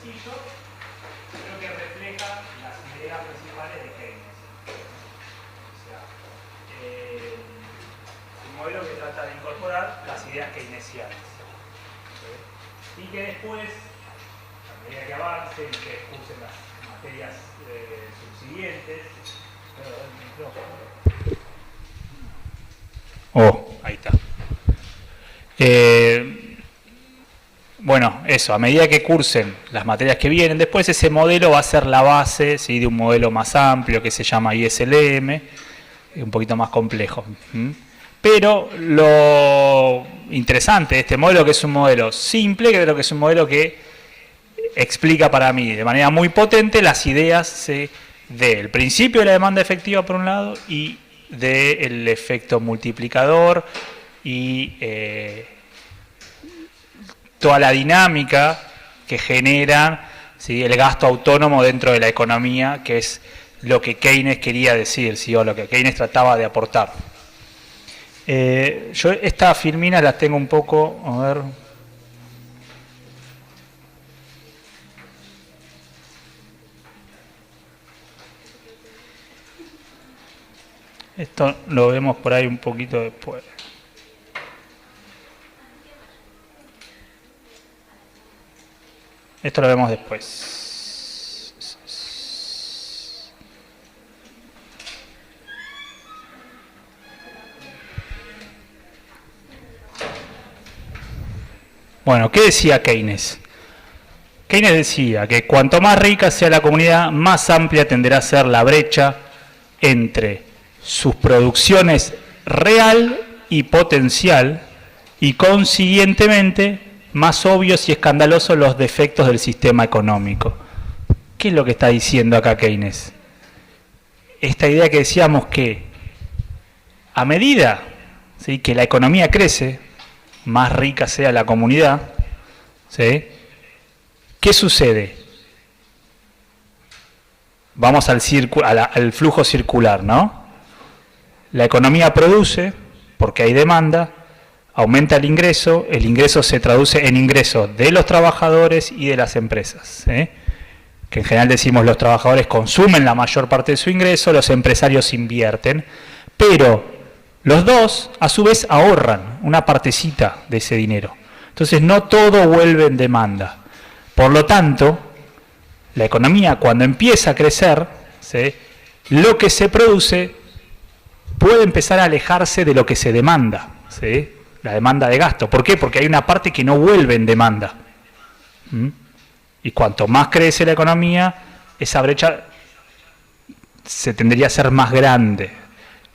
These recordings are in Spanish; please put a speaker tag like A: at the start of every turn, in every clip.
A: Creo que refleja las ideas principales de Keynes. O sea, un modelo que trata de incorporar las ideas keynesianas. ¿Sí? Y que después, a medida que avancen, que usen las materias subsiguientes. Oh, ahí está. Bueno, eso, a medida que cursen las materias que vienen, después ese modelo va a ser la base, ¿sí?, de un modelo más amplio que se llama ISLM, un poquito más complejo. Pero lo interesante de este modelo, que es un modelo simple, creo que es un modelo que explica para mí de manera muy potente las ideas del principio de la demanda efectiva por un lado y del efecto multiplicador y toda la dinámica que genera, ¿sí?, el gasto autónomo dentro de la economía, que es lo que Keynes quería decir, ¿sí?, o lo que Keynes trataba de aportar. Yo estas filminas las tengo un poco, a ver. Esto lo vemos por ahí un poquito después. Esto lo vemos después. Bueno, ¿qué decía Keynes? Keynes decía que cuanto más rica sea la comunidad, más amplia tenderá a ser la brecha entre sus producciones real y potencial, y consiguientemente más obvios y escandalosos los defectos del sistema económico. ¿Qué es lo que está diciendo acá Keynes? Esta idea que decíamos que a medida, ¿sí?, que la economía crece, más rica sea la comunidad, ¿sí?, ¿qué sucede? Vamos al flujo circular, ¿no? La economía produce, porque hay demanda, aumenta el ingreso se traduce en ingresos de los trabajadores y de las empresas, ¿eh? Que en general decimos los trabajadores consumen la mayor parte de su ingreso, los empresarios invierten, pero los dos a su vez ahorran una partecita de ese dinero. Entonces no todo vuelve en demanda. Por lo tanto, la economía cuando empieza a crecer, ¿sí?, lo que se produce puede empezar a alejarse de lo que se demanda, ¿sí?, la demanda de gasto. ¿Por qué? Porque hay una parte que no vuelve en demanda. Y cuanto más crece la economía, esa brecha se tendría a ser más grande.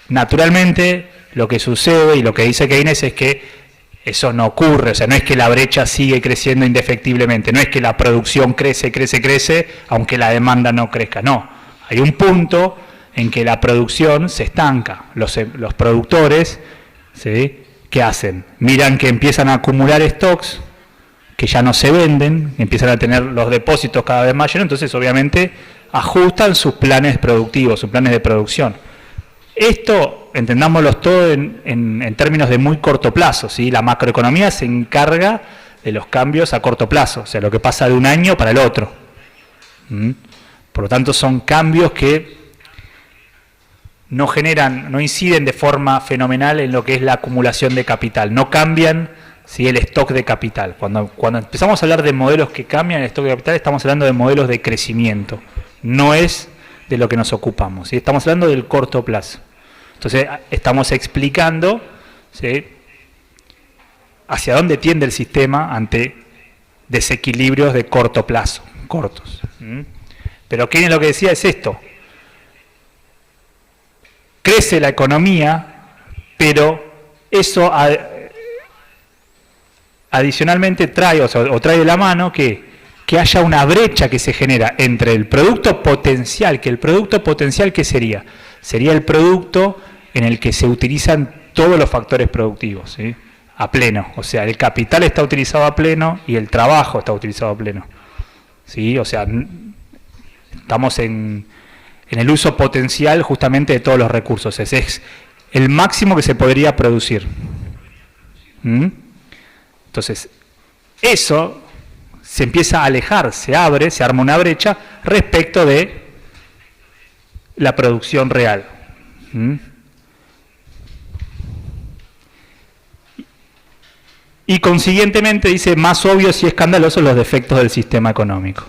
A: Naturalmente, lo que sucede y lo que dice Keynes es que eso no ocurre, o sea, no es que la brecha sigue creciendo indefectiblemente, no es que la producción crece, aunque la demanda no crezca, no. Hay un punto en que la producción se estanca. Los productores, ¿sí?, ¿qué hacen? Miran que empiezan a acumular stocks que ya no se venden, empiezan a tener los depósitos cada vez más llenos, entonces obviamente ajustan sus planes productivos, sus planes de producción. Esto, entendámoslo todo en términos de muy corto plazo, ¿sí? La macroeconomía se encarga de los cambios a corto plazo, o sea, lo que pasa de un año para el otro. Por lo tanto, son cambios que no inciden de forma fenomenal en lo que es la acumulación de capital, no cambian, ¿sí?, el stock de capital. Cuando empezamos a hablar de modelos que cambian el stock de capital, estamos hablando de modelos de crecimiento, no es de lo que nos ocupamos, ¿sí? Estamos hablando del corto plazo. Entonces, estamos explicando, ¿sí? Hacia dónde tiende el sistema ante desequilibrios de corto plazo, cortos. Pero Keynes lo que decía es esto: crece la economía, pero eso adicionalmente trae, o trae de la mano que haya una brecha que se genera entre el producto potencial, que el producto potencial, ¿qué sería? Sería el producto en el que se utilizan todos los factores productivos, ¿sí? A pleno, o sea, el capital está utilizado a pleno y el trabajo está utilizado a pleno, ¿sí? O sea, estamos en el uso potencial justamente de todos los recursos, es el máximo que se podría producir. Entonces, eso se empieza a alejar, se abre, se arma una brecha respecto de la producción real. Y consiguientemente dice, más obvios y escandalosos los defectos del sistema económico.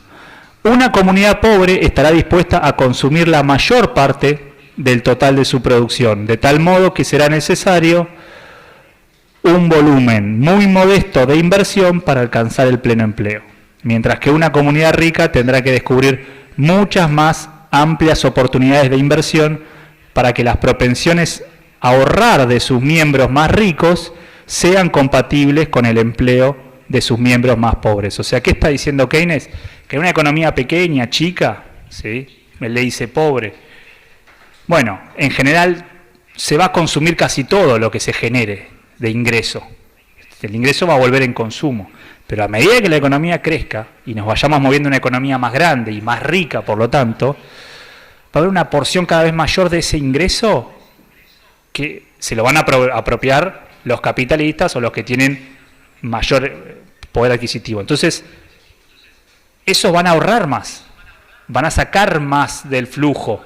A: Una comunidad pobre estará dispuesta a consumir la mayor parte del total de su producción, de tal modo que será necesario un volumen muy modesto de inversión para alcanzar el pleno empleo, mientras que una comunidad rica tendrá que descubrir muchas más amplias oportunidades de inversión para que las propensiones a ahorrar de sus miembros más ricos sean compatibles con el empleo de sus miembros más pobres. O sea, ¿qué está diciendo Keynes? Que en una economía pequeña, chica, ¿sí? Él le dice pobre. Bueno, en general se va a consumir casi todo lo que se genere de ingreso. El ingreso va a volver en consumo. Pero a medida que la economía crezca y nos vayamos moviendo a una economía más grande y más rica, por lo tanto, va a haber una porción cada vez mayor de ese ingreso que se lo van a apropiar los capitalistas o los que tienen mayor poder adquisitivo. Entonces, esos van a ahorrar más, van a sacar más del flujo.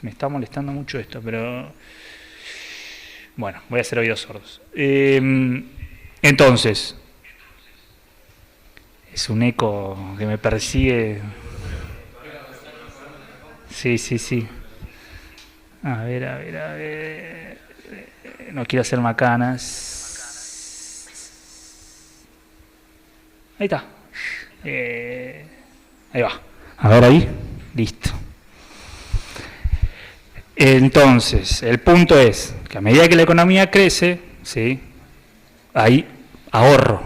A: Me está molestando mucho esto, pero bueno, voy a hacer oídos sordos. Entonces, es un eco que me persigue. Sí, sí, sí. A ver. No quiero hacer macanas. Ahí está. Ahí va. A ver ahí. Listo. Entonces, el punto es que a medida que la economía crece, ¿sí? Hay ahorro.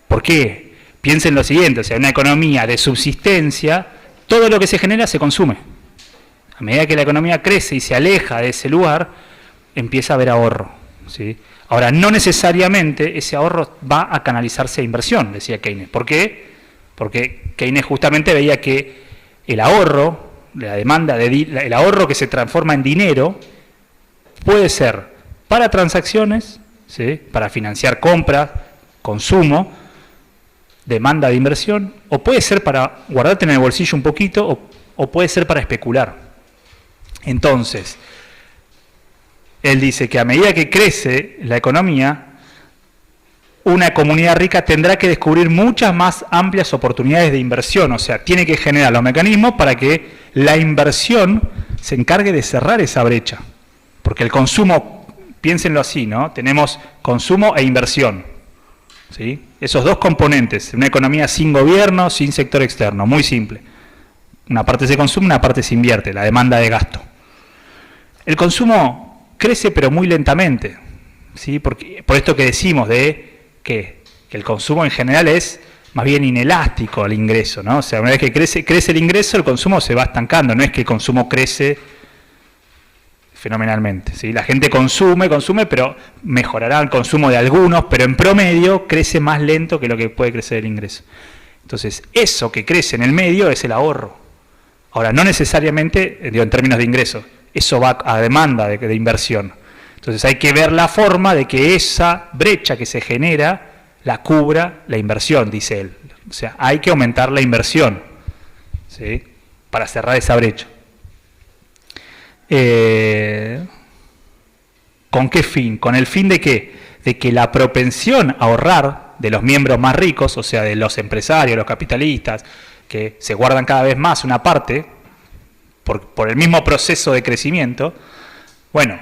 A: ¿Por qué? Piensen lo siguiente, o sea, una economía de subsistencia, todo lo que se genera se consume. A medida que la economía crece y se aleja de ese lugar, empieza a haber ahorro, ¿sí? Ahora, no necesariamente ese ahorro va a canalizarse a inversión, decía Keynes. ¿Por qué? Porque Keynes justamente veía que el ahorro, la demanda el ahorro que se transforma en dinero, puede ser para transacciones, ¿sí? Para financiar compras, consumo, demanda de inversión, o puede ser para guardarte en el bolsillo un poquito, o puede ser para especular. Entonces, él dice que a medida que crece la economía, una comunidad rica tendrá que descubrir muchas más amplias oportunidades de inversión, o sea, tiene que generar los mecanismos para que la inversión se encargue de cerrar esa brecha. Porque el consumo, piénsenlo así, ¿no? Tenemos consumo e inversión, ¿sí? Esos dos componentes, una economía sin gobierno, sin sector externo, muy simple. Una parte se consume, una parte se invierte, la demanda de gasto. El consumo crece pero muy lentamente, ¿sí? Por esto que decimos de que el consumo en general es más bien inelástico al ingreso, ¿no? O sea, una vez que crece el ingreso, el consumo se va estancando, no es que el consumo crece fenomenalmente, ¿sí? La gente consume, pero mejorará el consumo de algunos, pero en promedio crece más lento que lo que puede crecer el ingreso. Entonces, eso que crece en el medio es el ahorro. Ahora, no necesariamente, digo, en términos de ingresos, eso va a demanda de inversión. Entonces hay que ver la forma de que esa brecha que se genera la cubra la inversión, dice él. O sea, hay que aumentar la inversión, ¿sí? Para cerrar esa brecha. ¿Con qué fin? Con el fin de ¿qué? De que la propensión a ahorrar de los miembros más ricos, o sea, de los empresarios, los capitalistas, que se guardan cada vez más una parte, por el mismo proceso de crecimiento, bueno,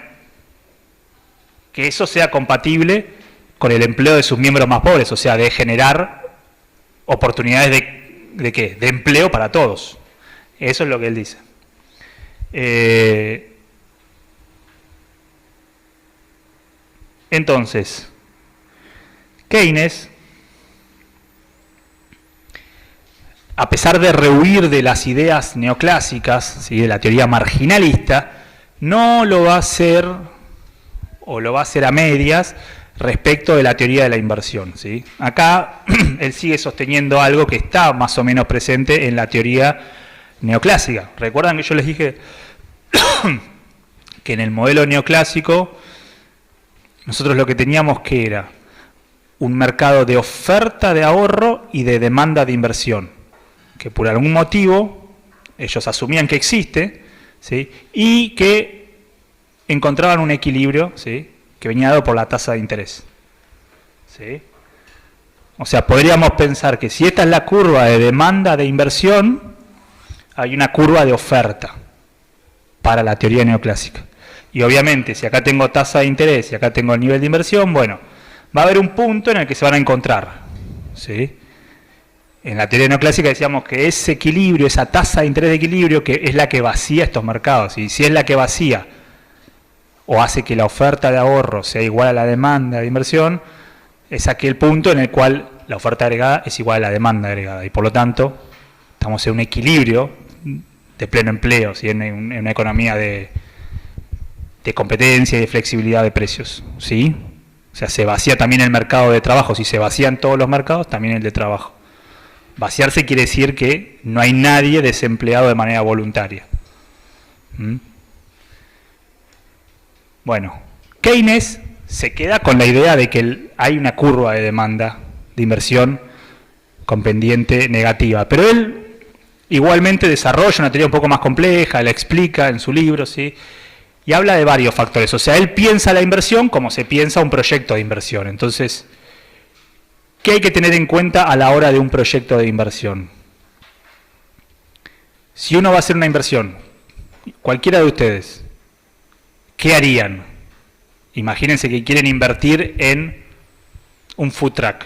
A: que eso sea compatible con el empleo de sus miembros más pobres, o sea, de generar oportunidades ¿de qué? De empleo para todos. Eso es lo que él dice. Entonces, Keynes, a pesar de rehuir de las ideas neoclásicas, ¿sí?, de la teoría marginalista, no lo va a hacer, o lo va a hacer a medias, respecto de la teoría de la inversión, ¿sí? Acá él sigue sosteniendo algo que está más o menos presente en la teoría neoclásica. ¿Recuerdan que yo les dije que en el modelo neoclásico nosotros lo que teníamos que era un mercado de oferta de ahorro y de demanda de inversión, que por algún motivo ellos asumían que existe, ¿sí?, y que encontraban un equilibrio, ¿sí?, que venía dado por la tasa de interés, ¿sí? O sea, podríamos pensar que si esta es la curva de demanda de inversión, hay una curva de oferta para la teoría neoclásica. Y obviamente, si acá tengo tasa de interés y acá tengo el nivel de inversión, bueno, va a haber un punto en el que se van a encontrar, ¿sí? En la teoría neoclásica decíamos que ese equilibrio, esa tasa de interés de equilibrio, que es la que vacía estos mercados, y si es la que vacía o hace que la oferta de ahorro sea igual a la demanda de inversión, es aquel punto en el cual la oferta agregada es igual a la demanda agregada, y por lo tanto estamos en un equilibrio de pleno empleo, ¿sí?, en una economía de competencia y de flexibilidad de precios, ¿sí? O sea, se vacía también el mercado de trabajo. Si se vacían todos los mercados, también el de trabajo. Vaciarse quiere decir que no hay nadie desempleado de manera voluntaria. ¿Mm? Bueno, Keynes se queda con la idea de que hay una curva de demanda de inversión con pendiente negativa, pero él igualmente desarrolla una teoría un poco más compleja, la explica en su libro, ¿sí?, y habla de varios factores. O sea, él piensa la inversión como se piensa un proyecto de inversión. Entonces, ¿qué hay que tener en cuenta a la hora de un proyecto de inversión? Si uno va a hacer una inversión, cualquiera de ustedes, ¿qué harían? Imagínense que quieren invertir en un food truck.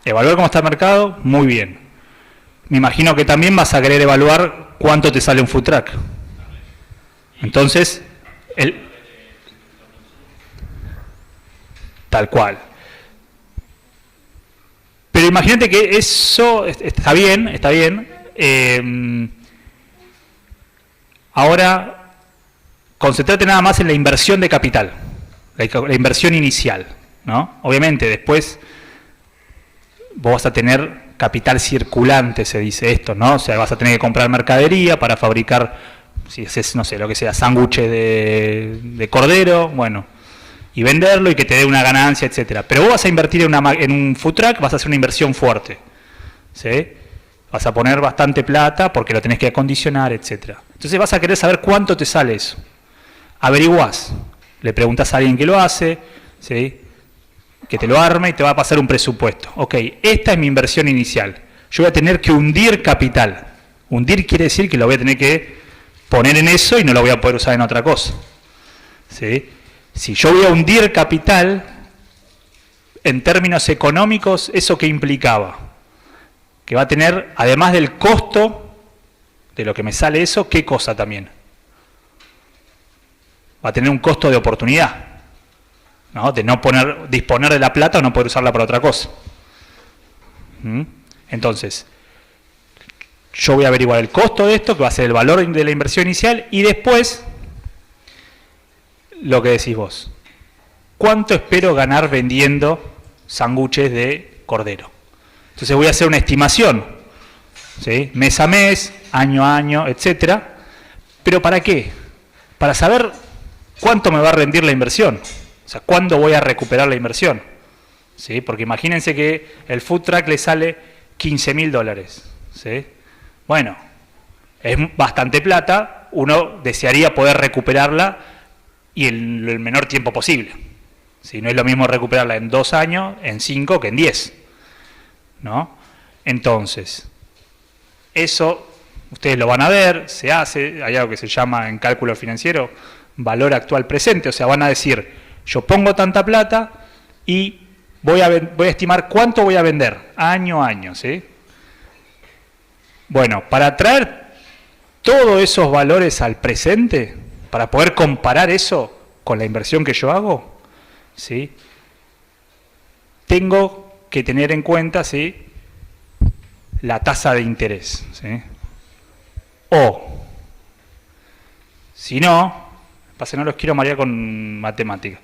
A: ¿Evaluar cómo está el mercado? Muy bien. Me imagino que también vas a querer evaluar cuánto te sale un food truck. Entonces, tal cual. Pero imagínate que eso está bien, está bien. Ahora, concéntrate nada más en la inversión de capital, la inversión inicial, ¿no? Obviamente, después vos vas a tener capital circulante, se dice esto, ¿no? O sea, vas a tener que comprar mercadería para fabricar, si es, no sé, lo que sea, sándwiches de cordero, bueno, y venderlo y que te dé una ganancia, etcétera. Pero vos vas a invertir en un food truck, vas a hacer una inversión fuerte, ¿sí? Vas a poner bastante plata porque lo tenés que acondicionar, etcétera. Entonces vas a querer saber cuánto te sale eso. Averiguás, le preguntás a alguien que lo hace, ¿sí?, que te lo arme y te va a pasar un presupuesto. Ok, esta es mi inversión inicial. Yo voy a tener que hundir capital. Hundir quiere decir que lo voy a tener que poner en eso y no lo voy a poder usar en otra cosa, ¿sí? Si yo voy a hundir capital, en términos económicos, ¿eso qué implicaba? Que va a tener, además del costo de lo que me sale eso, ¿qué cosa también? Va a tener un costo de oportunidad, ¿no? De no disponer de la plata o no poder usarla para otra cosa. Entonces, yo voy a averiguar el costo de esto, que va a ser el valor de la inversión inicial, y después, lo que decís vos. ¿Cuánto espero ganar vendiendo sándwiches de cordero? Entonces voy a hacer una estimación, ¿sí?, mes a mes, año a año, etcétera. ¿Pero para qué? Para saber cuánto me va a rendir la inversión. O sea, ¿cuándo voy a recuperar la inversión? ¿Sí? Porque imagínense que el food truck le sale $15.000, ¿sí? Bueno, es bastante plata, uno desearía poder recuperarla y en el menor tiempo posible. ¿Sí? No es lo mismo recuperarla en 2 años, en 5 que en 10, ¿no? Entonces, eso ustedes lo van a ver, se hace, hay algo que se llama en cálculo financiero valor actual presente, o sea, van a decir, yo pongo tanta plata y voy a estimar cuánto voy a vender, año a año, ¿sí? Bueno, para traer todos esos valores al presente, para poder comparar eso con la inversión que yo hago, ¿sí? Tengo que tener en cuenta, ¿sí?, la tasa de interés, ¿sí? O, si no, pasa, no los quiero marear con matemáticas,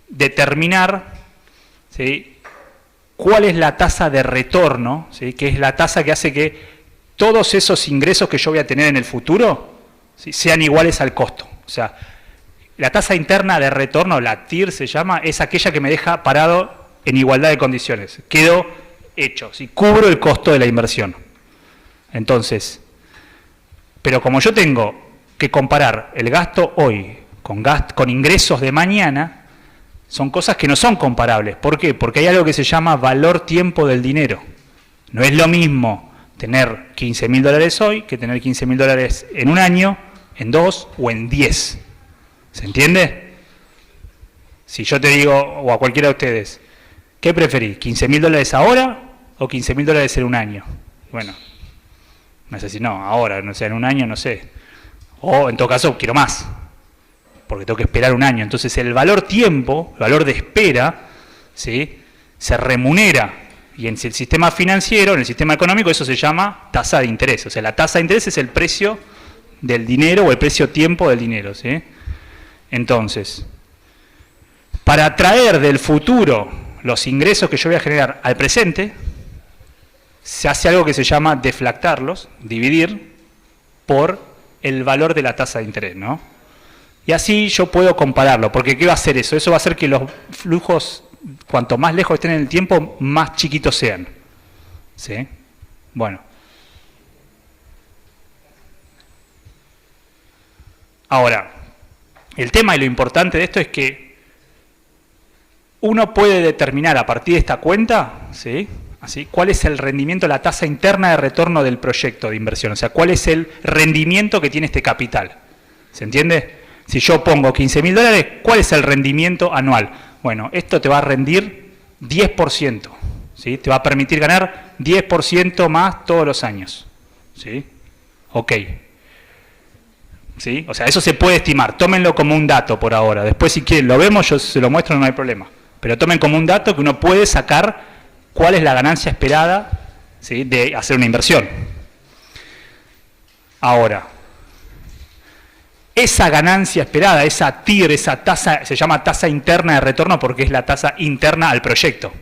A: determinar, ¿sí?, cuál es la tasa de retorno, ¿sí?, que es la tasa que hace que todos esos ingresos que yo voy a tener en el futuro, ¿sí?, sean iguales al costo. O sea, la tasa interna de retorno, la TIR se llama, es aquella que me deja parado en igualdad de condiciones. Quedo hecho, ¿sí?, cubro el costo de la inversión. Entonces, pero como yo tengo que comparar el gasto hoy con ingresos de mañana, son cosas que no son comparables. ¿Por qué? Porque hay algo que se llama valor tiempo del dinero. No es lo mismo tener $15.000 hoy que tener $15.000 en un año, en 2 o en 10. ¿Se entiende? Si yo te digo, o a cualquiera de ustedes, ¿qué preferís? ¿$15.000 ahora o $15.000 en un año? Bueno, me decís, no, ahora, no sé, en un año, no sé. O en todo caso, quiero más, porque tengo que esperar un año. Entonces el valor tiempo, el valor de espera, ¿sí?, se remunera. Y en el sistema financiero, en el sistema económico, eso se llama tasa de interés. O sea, la tasa de interés es el precio del dinero o el precio tiempo del dinero, ¿sí? Entonces, para traer del futuro los ingresos que yo voy a generar al presente, se hace algo que se llama deflactarlos, dividir por el valor de la tasa de interés, ¿no? Y así yo puedo compararlo, porque ¿qué va a hacer eso? Eso va a hacer que los flujos, cuanto más lejos estén en el tiempo, más chiquitos sean, ¿sí? Bueno. Ahora, el tema y lo importante de esto es que uno puede determinar a partir de esta cuenta, ¿sí?, así, cuál es el rendimiento, la tasa interna de retorno del proyecto de inversión, o sea, cuál es el rendimiento que tiene este capital. ¿Se entiende? Si yo pongo $15.000, ¿cuál es el rendimiento anual? Bueno, esto te va a rendir 10%, ¿sí? Te va a permitir ganar 10% más todos los años, ¿sí? Ok. ¿Sí? O sea, eso se puede estimar, tómenlo como un dato por ahora. Después, si quieren, lo vemos, yo se lo muestro, no hay problema. Pero tomen como un dato que uno puede sacar cuál es la ganancia esperada, ¿sí?, de hacer una inversión. Ahora, esa ganancia esperada, esa TIR, esa tasa, se llama tasa interna de retorno porque es la tasa interna al proyecto,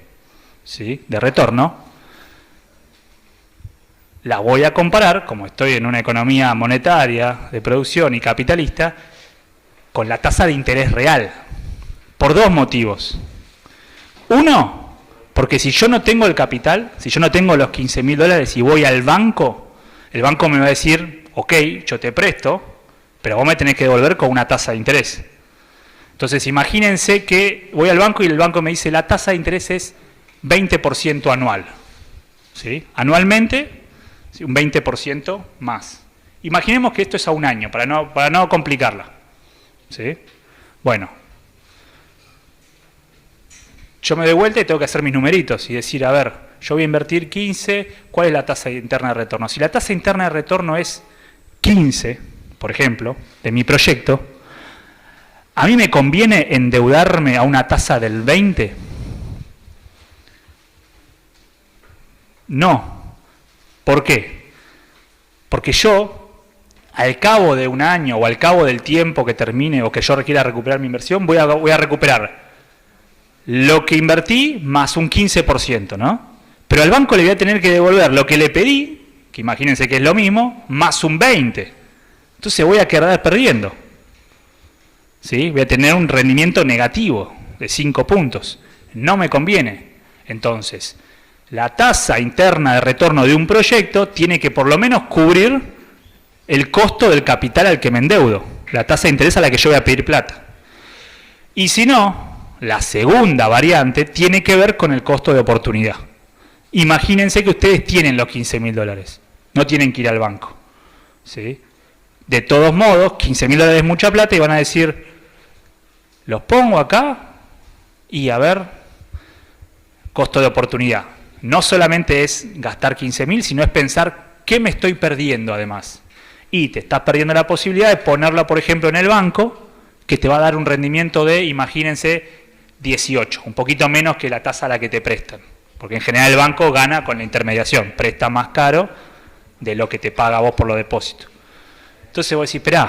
A: ¿sí?, de retorno. La voy a comparar, como estoy en una economía monetaria, de producción y capitalista, con la tasa de interés real, por dos motivos. Uno, porque si yo no tengo el capital, si yo no tengo los $15.000 y voy al banco, el banco me va a decir, ok, yo te presto, pero vos me tenés que devolver con una tasa de interés. Entonces imagínense que voy al banco y el banco me dice, la tasa de interés es 20% anual, ¿sí? Anualmente, ¿sí?, un 20% más. Imaginemos que esto es a un año, para no complicarla, ¿sí? Bueno, yo me doy vuelta y tengo que hacer mis numeritos y decir, a ver, yo voy a invertir 15, ¿cuál es la tasa interna de retorno? Si la tasa interna de retorno es 15, por ejemplo, de mi proyecto, ¿a mí me conviene endeudarme a una tasa del 20? No. ¿Por qué? Porque yo, al cabo de un año o al cabo del tiempo que termine o que yo requiera recuperar mi inversión, voy a recuperar lo que invertí más un 15%, ¿no? Pero al banco le voy a tener que devolver lo que le pedí, que imagínense que es lo mismo, más un 20%. Entonces voy a quedar perdiendo, ¿sí? Voy a tener un rendimiento negativo de 5 puntos. No me conviene. Entonces, la tasa interna de retorno de un proyecto tiene que por lo menos cubrir el costo del capital al que me endeudo, la tasa de interés a la que yo voy a pedir plata. Y si no, la segunda variante tiene que ver con el costo de oportunidad. Imagínense que ustedes tienen los $15.000, no tienen que ir al banco, ¿sí? De todos modos, 15.000 dólares es mucha plata y van a decir, los pongo acá y a ver, costo de oportunidad. No solamente es gastar 15.000, sino es pensar qué me estoy perdiendo además. Y te estás perdiendo la posibilidad de ponerla, por ejemplo, en el banco, que te va a dar un rendimiento de, imagínense, 18, un poquito menos que la tasa a la que te prestan. Porque en general el banco gana con la intermediación, presta más caro de lo que te paga vos por los depósitos. Entonces vos decís, esperá,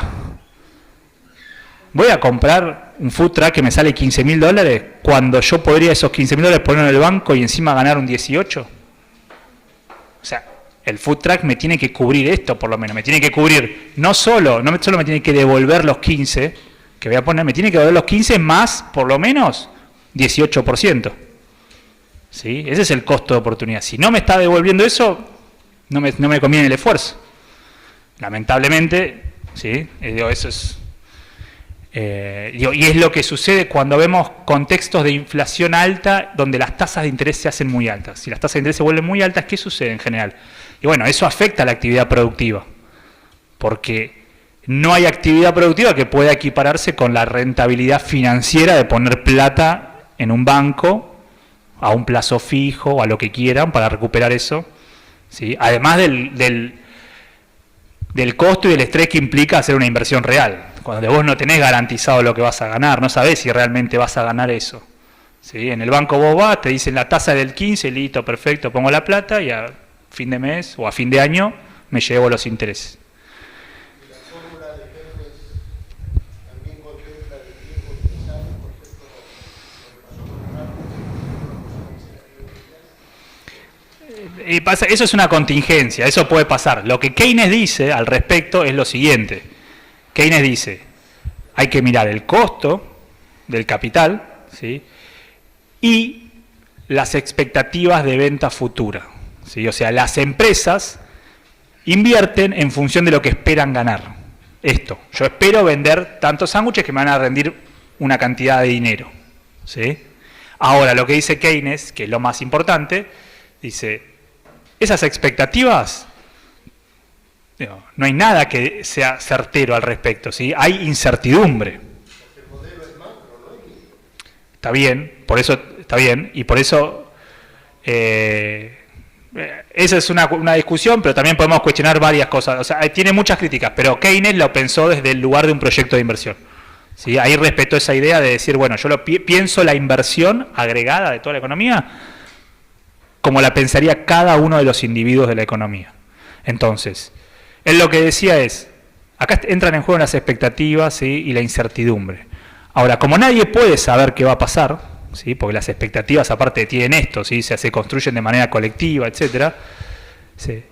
A: voy a comprar un food truck que me sale 15.000 dólares cuando yo podría esos 15.000 dólares ponerlo en el banco y encima ganar un 18. O sea, el food truck me tiene que cubrir esto por lo menos, me tiene que cubrir no solo me tiene que devolver los 15 que voy a poner, me tiene que devolver los 15 más por lo menos 18%. ¿Sí? Ese es el costo de oportunidad. Si no me está devolviendo eso, no me conviene el esfuerzo. Lamentablemente, ¿sí? Eso es... y es lo que sucede cuando vemos contextos de inflación alta donde las tasas de interés se hacen muy altas. Si las tasas de interés se vuelven muy altas, ¿qué sucede en general? Y bueno, eso afecta a la actividad productiva, porque no hay actividad productiva que pueda equipararse con la rentabilidad financiera de poner plata en un banco a un plazo fijo o a lo que quieran para recuperar eso, ¿sí? Además del costo y del estrés que implica hacer una inversión real. Cuando vos no tenés garantizado lo que vas a ganar, no sabés si realmente vas a ganar eso. ¿Sí? En el banco vos vas, te dicen la tasa del 15, listo, perfecto, pongo la plata y a fin de mes o a fin de año me llevo los intereses.
B: ¿Y la fórmula de Keynes también contempla el riesgo necesario, por ejemplo, lo que pasó con
A: Eso es una contingencia, eso puede pasar. Lo que Keynes dice al respecto es lo siguiente. Keynes dice, hay que mirar el costo del capital, ¿sí? Y las expectativas de venta futura, ¿sí? O sea, las empresas invierten en función de lo que esperan ganar. Esto, yo espero vender tantos sándwiches que me van a rendir una cantidad de dinero, ¿sí? Ahora, lo que dice Keynes, que es lo más importante, dice, esas expectativas, no hay nada que sea certero al respecto, ¿sí? Hay incertidumbre.
B: el modelo es macro, no es micro.
A: Está bien, por eso está bien, y por eso esa es una discusión, pero también podemos cuestionar varias cosas. O sea, tiene muchas críticas, pero Keynes lo pensó desde el lugar de un proyecto de inversión. ¿Sí? Ahí respetó esa idea de decir, bueno, yo pienso la inversión agregada de toda la economía como la pensaría cada uno de los individuos de la economía. Entonces, él lo que decía es, acá entran en juego las expectativas, ¿sí? Y la incertidumbre. Ahora, como nadie puede saber qué va a pasar, ¿sí? Porque las expectativas aparte tienen esto, ¿sí? Se construyen de manera colectiva, etcétera, ¿sí?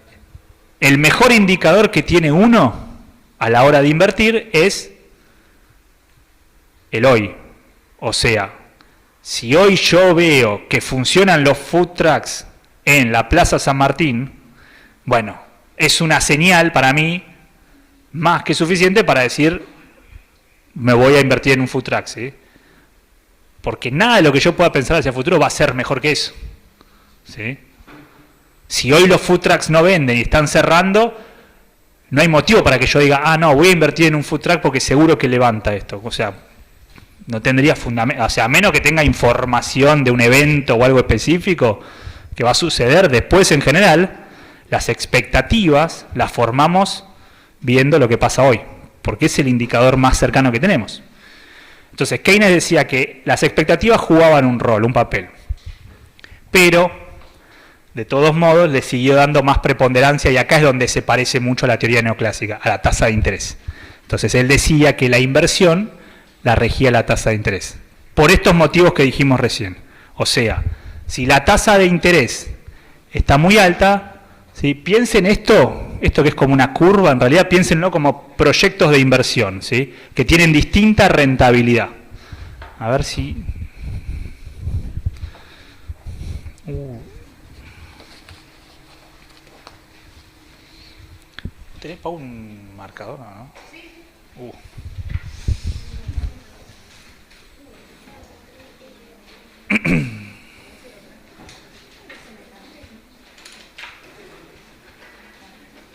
A: El mejor indicador que tiene uno a la hora de invertir es el hoy. O sea, si hoy yo veo que funcionan los food trucks en la Plaza San Martín, bueno, es una señal para mí más que suficiente para decir, me voy a invertir en un food truck, ¿sí? Porque nada de lo que yo pueda pensar hacia el futuro va a ser mejor que eso, ¿sí? Si hoy los food trucks no venden y están cerrando, no hay motivo para que yo diga, ah, no, voy a invertir en un food truck porque seguro que levanta esto. O sea, no tendría fundamento, o sea, a menos que tenga información de un evento o algo específico que va a suceder después en general, las expectativas las formamos viendo lo que pasa hoy, porque es el indicador más cercano que tenemos. Entonces, Keynes decía que las expectativas jugaban un rol, un papel, pero de todos modos le siguió dando más preponderancia, y acá es donde se parece mucho a la teoría neoclásica, a la tasa de interés. Entonces, él decía que la inversión la regía la tasa de interés, por estos motivos que dijimos recién. O sea, si la tasa de interés está muy alta, ¿sí? Piensen esto que es como una curva, en realidad piénsenlo como proyectos de inversión, ¿sí? Que tienen distinta rentabilidad. A ver si... ¿Tenés para un marcador o no? Sí.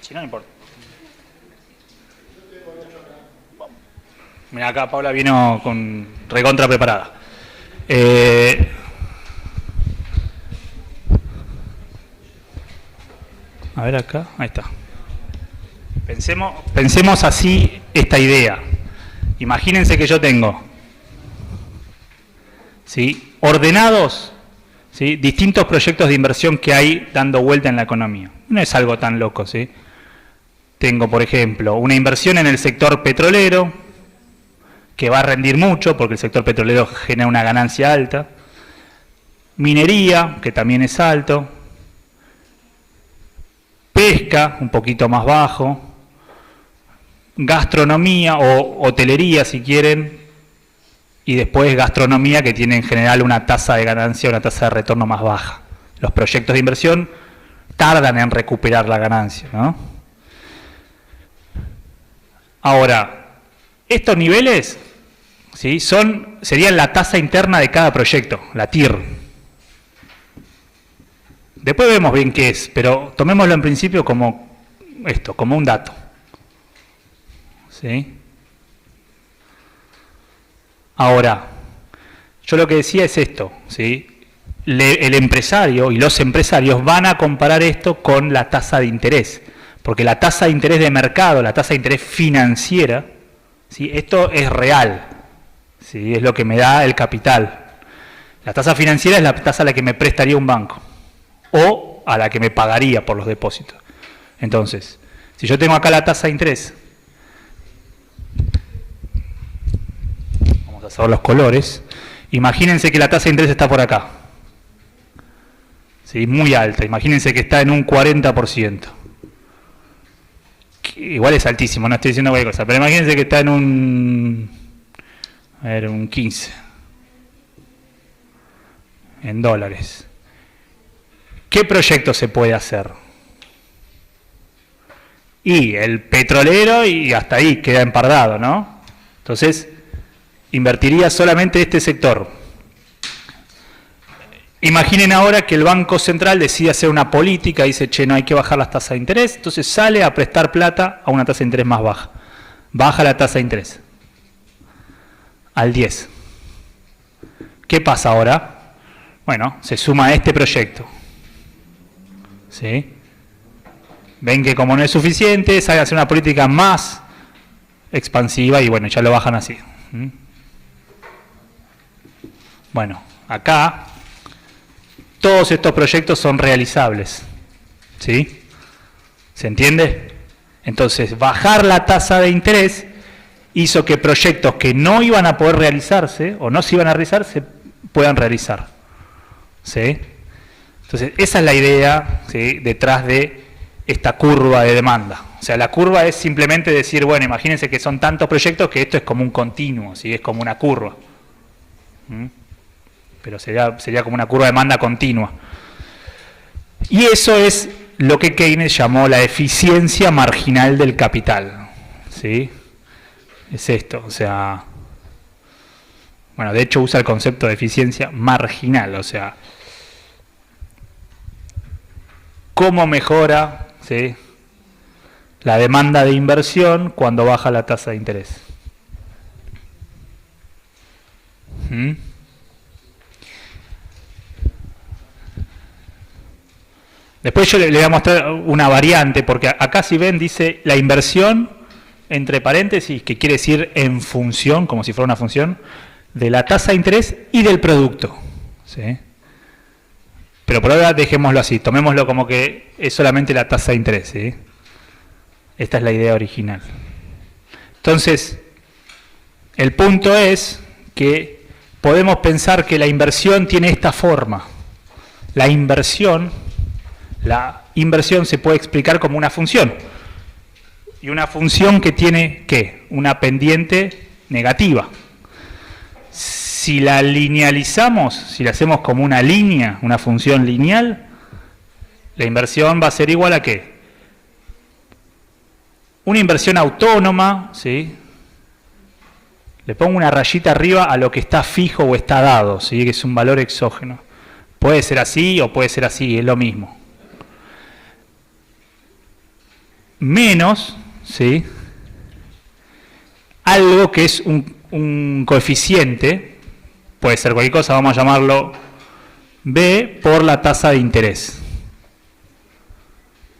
A: Si no, no importa.
B: Yo tengo
A: Mira, acá Paula vino con recontra preparada. A ver acá, ahí está. Pensemos así esta idea. Imagínense que yo tengo, ¿sí?, ordenados, ¿sí?, distintos proyectos de inversión que hay dando vuelta en la economía. No es algo tan loco, ¿sí? Tengo, por ejemplo, una inversión en el sector petrolero, que va a rendir mucho, porque el sector petrolero genera una ganancia alta. Minería, que también es alto. Pesca, un poquito más bajo. Gastronomía o hotelería, si quieren. Y después gastronomía, que tiene en general una tasa de ganancia, una tasa de retorno más baja. Los proyectos de inversión tardan en recuperar la ganancia, ¿no? Ahora, estos niveles, ¿sí?, serían la tasa interna de cada proyecto, la TIR. Después vemos bien qué es, pero tomémoslo en principio como esto, como un dato. ¿Sí? Ahora, yo lo que decía es esto, ¿sí? El empresario y los empresarios van a comparar esto con la tasa de interés, porque la tasa de interés de mercado, la tasa de interés financiera, ¿sí?, esto es real, ¿sí?, es lo que me da el capital. La tasa financiera es la tasa a la que me prestaría un banco o a la que me pagaría por los depósitos. Entonces, si yo tengo acá la tasa de interés, vamos a hacer los colores, imagínense que la tasa de interés está por acá, ¿sí?, muy alta, imagínense que está en un 40%. Igual es altísimo, no estoy diciendo cualquier cosa, pero imagínense que está en un 15 en dólares. ¿Qué proyecto se puede hacer? Y el petrolero, y hasta ahí queda empardado, ¿no? Entonces, invertiría solamente este sector. Imaginen ahora que el Banco Central decide hacer una política, dice, che, no hay que bajar las tasas de interés, entonces sale a prestar plata a una tasa de interés más baja. Baja la tasa de interés al 10. ¿Qué pasa ahora? Bueno, se suma a este proyecto. ¿Sí? Ven que como no es suficiente, sale a hacer una política más expansiva y bueno, ya lo bajan así. Bueno, acá todos estos proyectos son realizables. ¿Sí? ¿Se entiende? Entonces, bajar la tasa de interés hizo que proyectos que no iban a poder realizarse o no se iban a realizar, se puedan realizar. ¿Sí? Entonces, esa es la idea, ¿sí?, detrás de esta curva de demanda. O sea, la curva es simplemente decir, bueno, imagínense que son tantos proyectos que esto es como un continuo, ¿sí?, es como una curva. Pero sería como una curva de demanda continua. Y eso es lo que Keynes llamó la eficiencia marginal del capital. ¿Sí? Es esto, o sea... Bueno, de hecho usa el concepto de eficiencia marginal, o sea... ¿Cómo mejora, ¿sí?, la demanda de inversión cuando baja la tasa de interés? Después yo le voy a mostrar una variante, porque acá si ven dice la inversión, entre paréntesis, que quiere decir en función, como si fuera una función, de la tasa de interés y del producto. ¿Sí? Pero por ahora dejémoslo así, tomémoslo como que es solamente la tasa de interés. ¿Sí? Esta es la idea original. Entonces, el punto es que podemos pensar que la inversión tiene esta forma. La inversión se puede explicar como una función. Y una función que tiene, ¿qué? Una pendiente negativa. Si la linealizamos, si la hacemos como una línea, una función lineal, la inversión va a ser igual a ¿qué? Una inversión autónoma, ¿sí? Le pongo una rayita arriba a lo que está fijo o está dado, ¿sí?, que es un valor exógeno. Puede ser así o puede ser así, es lo mismo. Menos, ¿sí?, algo algo que es un coeficiente, puede ser cualquier cosa, vamos a llamarlo B por la tasa de interés.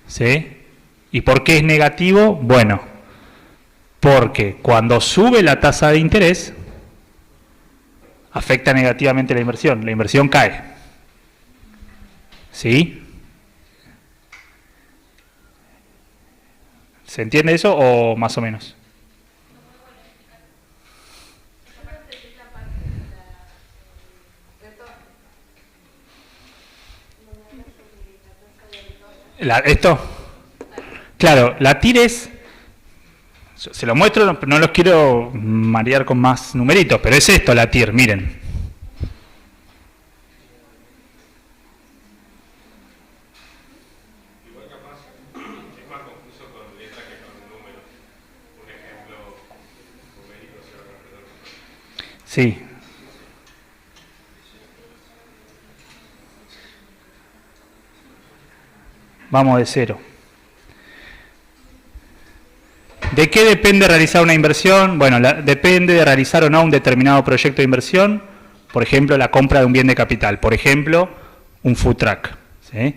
A: ¿Sí? ¿Y por qué es negativo? Bueno, porque cuando sube la tasa de interés, afecta negativamente la inversión cae. ¿Sí? ¿Se entiende eso o más o menos? ¿Esto? Claro, la TIR es, se lo muestro, no los quiero marear con más numeritos, pero es esto la TIR, miren. Sí. Vamos de cero. ¿De qué depende realizar una inversión? Bueno, depende de realizar o no un determinado proyecto de inversión, por ejemplo, la compra de un bien de capital, por ejemplo, un food truck. ¿Sí?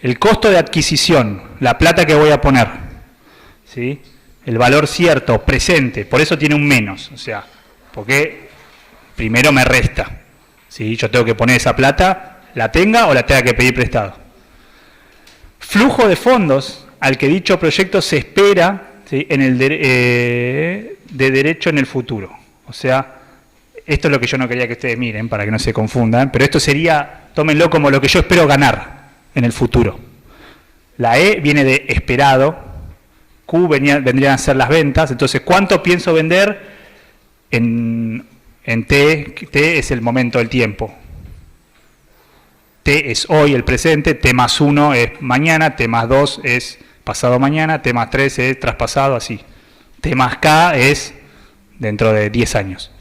A: El costo de adquisición, la plata que voy a poner, ¿sí? El valor cierto, presente, por eso tiene un menos, o sea, porque primero me resta. ¿Sí? Yo tengo que poner esa plata, la tenga o la tenga que pedir prestado. Flujo de fondos al que dicho proyecto se espera, ¿sí? En el de derecho en el futuro. O sea, esto es lo que yo no quería que ustedes miren para que no se confundan, pero esto sería, tómenlo como lo que yo espero ganar en el futuro. La E viene de esperado, Q vendrían a ser las ventas, entonces ¿cuánto pienso vender en T? T es el momento del tiempo. T es hoy, el presente, T más 1 es mañana, T más 2 es pasado mañana, T más 3 es traspasado, así. T más K es dentro de 10 años.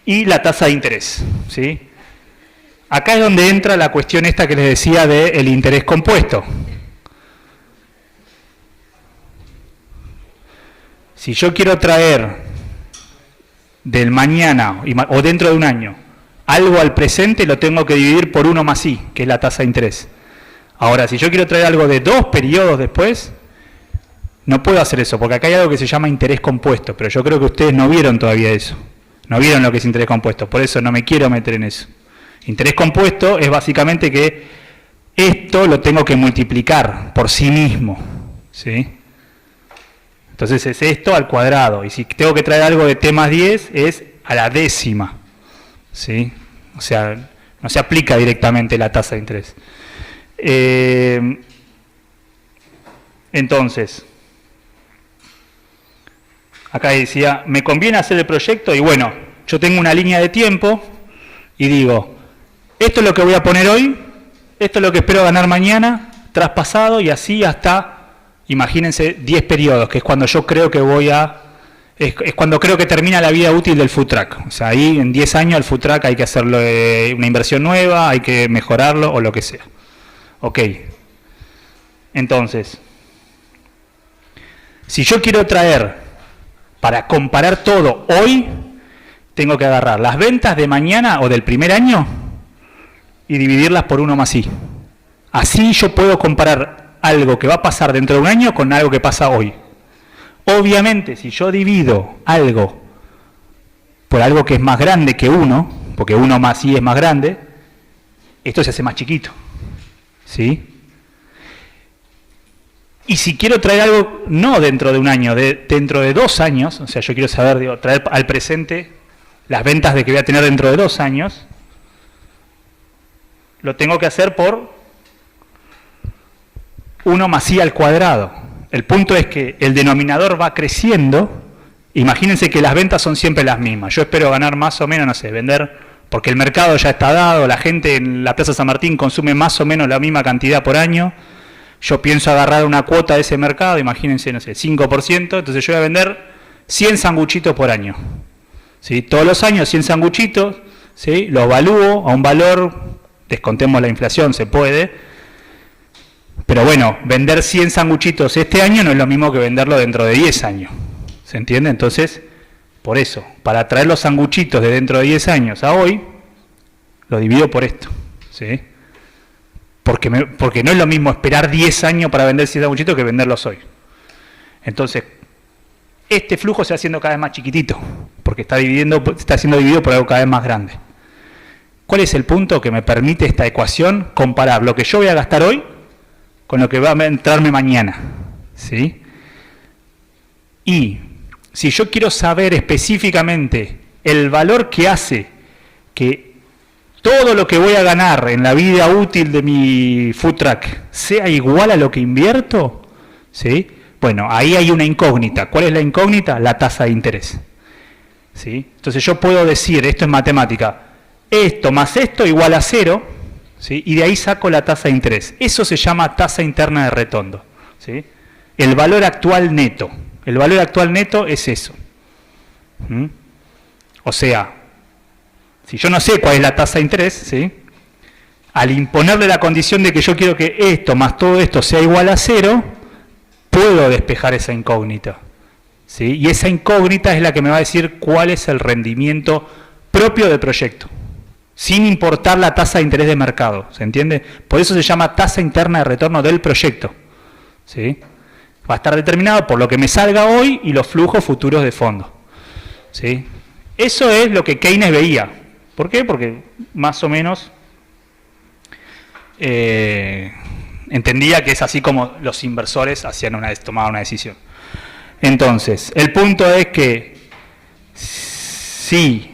A: Y la tasa de interés, ¿sí? Acá es donde entra la cuestión esta que les decía del interés compuesto. Si yo quiero traer del mañana o dentro de un año algo al presente, lo tengo que dividir por 1 más I, que es la tasa de interés. Ahora, si yo quiero traer algo de 2 periodos después, no puedo hacer eso, porque acá hay algo que se llama interés compuesto, pero yo creo que ustedes no vieron todavía eso. No vieron lo que es interés compuesto, por eso no me quiero meter en eso. Interés compuesto es básicamente que esto lo tengo que multiplicar por sí mismo, ¿sí? Entonces es esto al cuadrado, y si tengo que traer algo de t más 10 es a la décima, ¿sí? O sea, no se aplica directamente la tasa de interés. Entonces, acá decía, me conviene hacer el proyecto y bueno, yo tengo una línea de tiempo y digo, esto es lo que voy a poner hoy, esto es lo que espero ganar mañana, traspasado y así hasta... Imagínense 10 periodos, que es cuando yo creo que es cuando creo que termina la vida útil del food truck. O sea, ahí en 10 años el food truck hay que hacerlo una inversión nueva, hay que mejorarlo o lo que sea. Ok. Entonces, si yo quiero traer, para comparar todo hoy, tengo que agarrar las ventas de mañana o del primer año y dividirlas por 1 más I. Así yo puedo comparar algo que va a pasar dentro de un año con algo que pasa hoy. Obviamente, si yo divido algo por algo que es más grande que 1, porque 1 más I es más grande, esto se hace más chiquito. ¿Sí? Y si quiero traer algo, no dentro de un año, dentro de 2 años, o sea, yo quiero saber, digo, traer al presente las ventas de que voy a tener dentro de 2 años, lo tengo que hacer por 1 más I al cuadrado. El punto es que el denominador va creciendo. Imagínense que las ventas son siempre las mismas. Yo espero ganar más o menos, no sé, vender, porque el mercado ya está dado, la gente en la Plaza San Martín consume más o menos la misma cantidad por año. Yo pienso agarrar una cuota de ese mercado, imagínense, no sé, 5%, entonces yo voy a vender 100 sanguchitos por año. ¿Sí? Todos los años 100 sanguchitos, ¿sí? Los evalúo a un valor, descontemos la inflación, se puede, Pero bueno, vender 100 sanguchitos este año no es lo mismo que venderlo dentro de 10 años. ¿Se entiende? Entonces, por eso, para traer los sanguchitos de dentro de 10 años a hoy, lo divido por esto. ¿Sí? Porque no es lo mismo esperar 10 años para vender 100 sanguchitos que venderlos hoy. Entonces, este flujo se va haciendo cada vez más chiquitito, porque está siendo dividido por algo cada vez más grande. ¿Cuál es el punto que me permite esta ecuación comparar lo que yo voy a gastar hoy con lo que va a entrarme mañana? ¿Sí? Y si yo quiero saber específicamente el valor que hace que todo lo que voy a ganar en la vida útil de mi food truck sea igual a lo que invierto, ¿sí? Bueno, ahí hay una incógnita. ¿Cuál es la incógnita? La tasa de interés. ¿Sí? Entonces yo puedo decir, esto es matemática, esto más esto igual a 0, ¿sí? Y de ahí saco la tasa de interés. Eso se llama tasa interna de retorno. ¿Sí? El valor actual neto. El valor actual neto es eso. ¿Mm? O sea, si yo no sé cuál es la tasa de interés, ¿sí? Al imponerle la condición de que yo quiero que esto más todo esto sea igual a 0, puedo despejar esa incógnita. ¿Sí? Y esa incógnita es la que me va a decir cuál es el rendimiento propio del proyecto, sin importar la tasa de interés de mercado. ¿Se entiende? Por eso se llama tasa interna de retorno del proyecto. ¿Sí? Va a estar determinado por lo que me salga hoy y los flujos futuros de fondo. ¿Sí? Eso es lo que Keynes veía. ¿Por qué? Porque más o menos entendía que es así como los inversores tomaban una decisión. Entonces, el punto es que si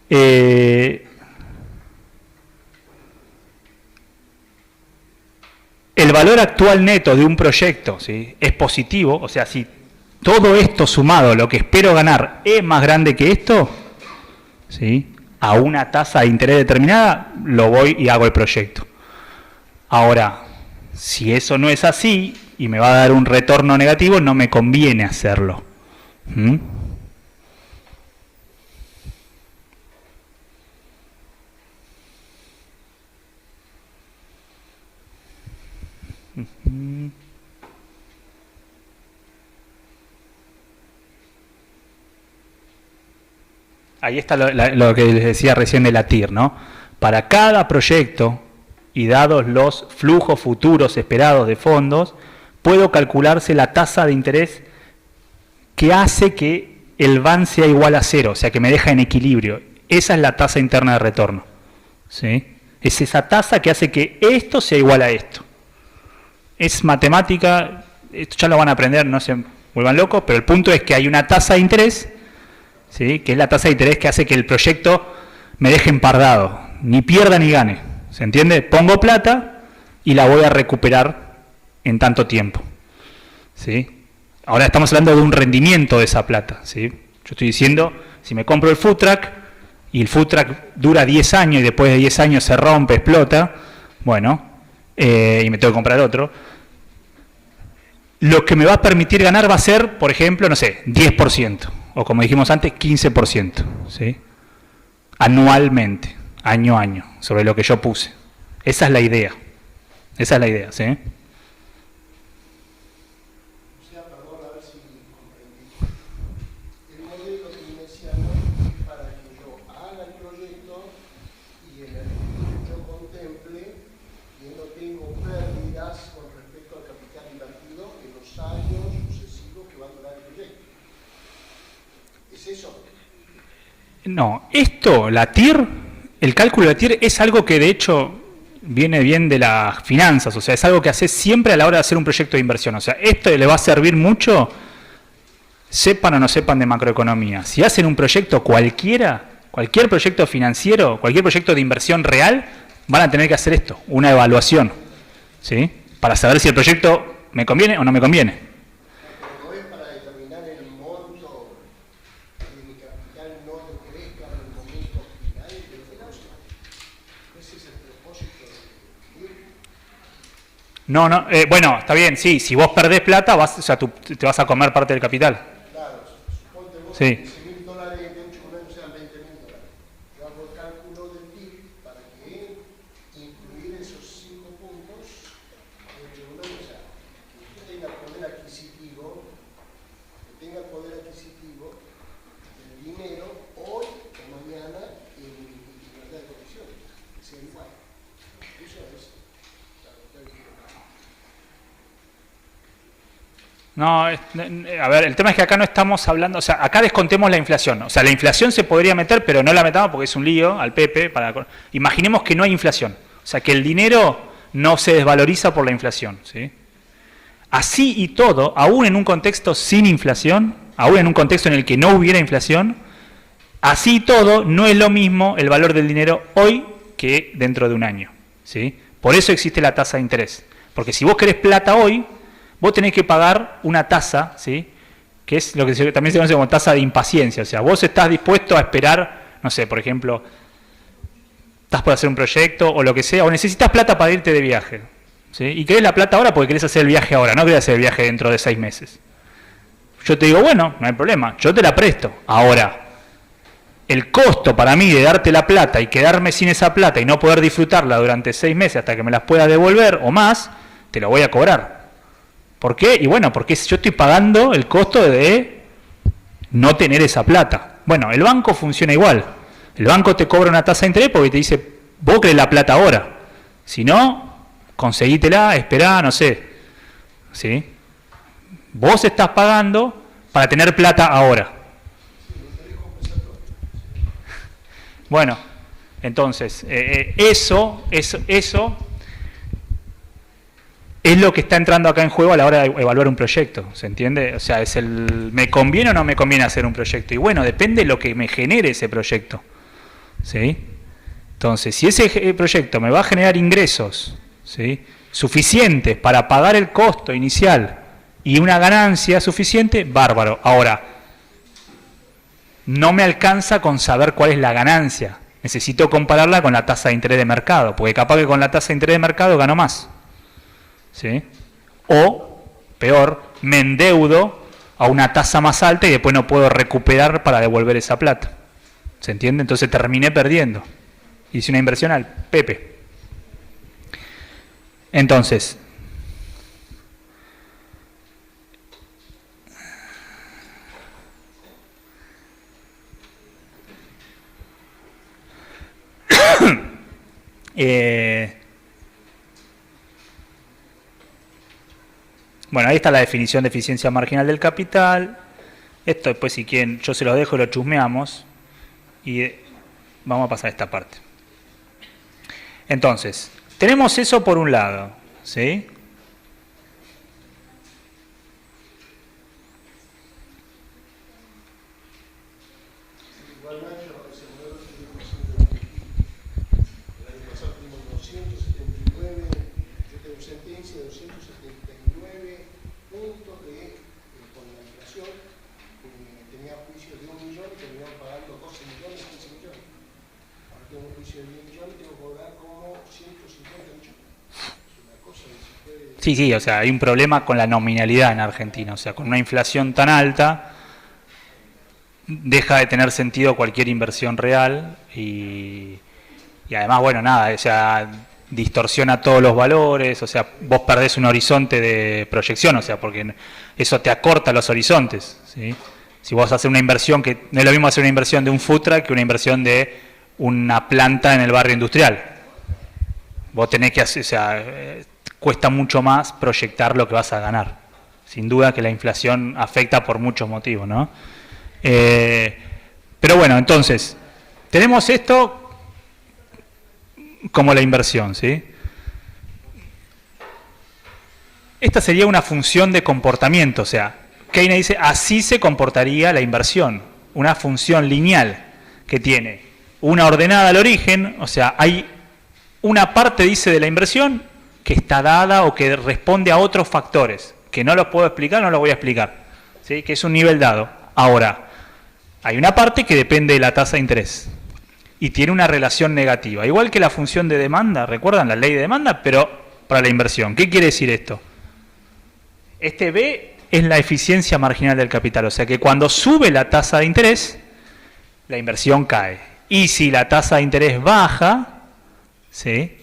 A: el valor actual neto de un proyecto, ¿sí?, es positivo, o sea, si todo esto sumado, lo que espero ganar, es más grande que esto, ¿sí?, a una tasa de interés determinada, lo voy y hago el proyecto. Ahora, si eso no es así y me va a dar un retorno negativo, no me conviene hacerlo. ¿Mm? Ahí está lo que les decía recién de la TIR, ¿no? Para cada proyecto, y dados los flujos futuros esperados de fondos, puedo calcularse la tasa de interés que hace que el VAN sea igual a 0, o sea, que me deja en equilibrio. Esa es la tasa interna de retorno. ¿Sí? Es esa tasa que hace que esto sea igual a esto. Es matemática, esto ya lo van a aprender, no se vuelvan locos, pero el punto es que hay una tasa de interés, ¿sí?, que es la tasa de interés que hace que el proyecto me deje empardado, ni pierda ni gane. ¿Se entiende? Pongo plata y la voy a recuperar en tanto tiempo. ¿Sí? Ahora estamos hablando de un rendimiento de esa plata. ¿Sí? Yo estoy diciendo, si me compro el food truck y el food truck dura 10 años y después de 10 años se rompe, explota, bueno, y me tengo que comprar otro, lo que me va a permitir ganar va a ser, por ejemplo, no sé, 10%, o como dijimos antes, 15%, ¿sí?, anualmente, año a año, sobre lo que yo puse. Esa es la idea. Esa es la idea, ¿sí?
B: O sea, perdón, a ver si comprendí. El modelo keynesiano es para que yo haga el proyecto y en el futuro yo contemple que no tengo pérdidas con respecto al capital invertido en los años sucesivos que va a durar el proyecto. ¿Es eso?
A: No, esto, la TIR, el cálculo de la TIR es algo que de hecho viene bien de las finanzas, o sea, es algo que haces siempre a la hora de hacer un proyecto de inversión. O sea, esto le va a servir mucho, sepan o no sepan de macroeconomía. Si hacen un proyecto cualquiera, cualquier proyecto financiero, cualquier proyecto de inversión real, van a tener que hacer esto, una evaluación, ¿sí?, para saber si el proyecto me conviene o no me conviene.
B: Pero no es para determinar el monto de mi capital no decrezca en el momento final del negocio. Ese es el propósito de ir.
A: No, no, bueno, está bien, sí, si vos perdés plata, o sea, te vas a comer parte del capital.
B: Claro, suponte vos
A: Sí.
B: que $15.000 de un chumero sean $20.000. Yo hago el cálculo del PIB para que incluir esos 5 puntos
A: No, a ver, el tema es que acá no estamos hablando, o sea, acá descontemos la inflación. O sea, la inflación se podría meter, pero no la metamos porque es un lío al Pepe. Imaginemos que no hay inflación. O sea, que el dinero no se desvaloriza por la inflación, ¿sí? Así y todo, aún en un contexto sin inflación, aún en un contexto en el que no hubiera inflación, así y todo, no es lo mismo el valor del dinero hoy que dentro de un año, ¿sí? Por eso existe la tasa de interés. Porque si vos querés plata hoy, vos tenés que pagar una tasa, ¿sí? Que es lo que también se conoce como tasa de impaciencia. O sea, vos estás dispuesto a esperar, no sé, por ejemplo, estás por hacer un proyecto o lo que sea, o necesitas plata para irte de viaje, ¿sí? Y querés la plata ahora porque querés hacer el viaje ahora, no querés hacer el viaje dentro de 6 meses. Yo te digo, bueno, no hay problema, yo te la presto. Ahora, el costo para mí de darte la plata y quedarme sin esa plata y no poder disfrutarla durante 6 meses hasta que me las pueda devolver o más, te lo voy a cobrar. ¿Por qué? Y bueno, porque yo estoy pagando el costo de no tener esa plata. Bueno, el banco funciona igual. El banco te cobra una tasa de interés porque te dice, vos querés la plata ahora. Si no, conseguítela, esperá, no sé. ¿Sí? Vos estás pagando para tener plata ahora. Bueno, entonces, eso es lo que está entrando acá en juego a la hora de evaluar un proyecto, ¿se entiende? O sea, es ¿me conviene o no me conviene hacer un proyecto? Y bueno, depende de lo que me genere ese proyecto, ¿sí? Entonces, si ese proyecto me va a generar ingresos, ¿sí?, suficientes para pagar el costo inicial y una ganancia suficiente, bárbaro. Ahora, no me alcanza con saber cuál es la ganancia. Necesito compararla con la tasa de interés de mercado, porque capaz que con la tasa de interés de mercado gano más, ¿sí? O, peor, me endeudo a una tasa más alta y después no puedo recuperar para devolver esa plata. ¿Se entiende? Entonces terminé perdiendo. Hice una inversión al Pepe. Entonces, bueno, ahí está la definición de eficiencia marginal del capital. Esto después, si quieren, yo se lo dejo y lo chusmeamos. Y vamos a pasar a esta parte. Entonces, tenemos eso por un lado, ¿sí? Sí, sí, o sea, hay un problema con la nominalidad en Argentina, o sea, con una inflación tan alta, deja de tener sentido cualquier inversión real y además, bueno, nada, o sea, distorsiona todos los valores, o sea, vos perdés un horizonte de proyección, o sea, porque eso te acorta los horizontes, ¿sí? Si vos haces una inversión, que no es lo mismo hacer una inversión de un food truck que una inversión de una planta en el barrio industrial. Vos tenés que hacer, o sea, cuesta mucho más proyectar lo que vas a ganar. Sin duda que la inflación afecta por muchos motivos, ¿no? Pero bueno, entonces, tenemos esto como la inversión, ¿sí? Esta sería una función de comportamiento, o sea, Keynes dice, así se comportaría la inversión, una función lineal que tiene una ordenada al origen, o sea, hay una parte, dice, de la inversión que está dada o que responde a otros factores, que no los puedo explicar, no los voy a explicar, ¿sí? Que es un nivel dado. Ahora, hay una parte que depende de la tasa de interés y tiene una relación negativa, igual que la función de demanda, ¿recuerdan la ley de demanda? Pero para la inversión. ¿Qué quiere decir esto? Este B es la eficiencia marginal del capital, o sea que cuando sube la tasa de interés, la inversión cae. Y si la tasa de interés baja, ¿sí?,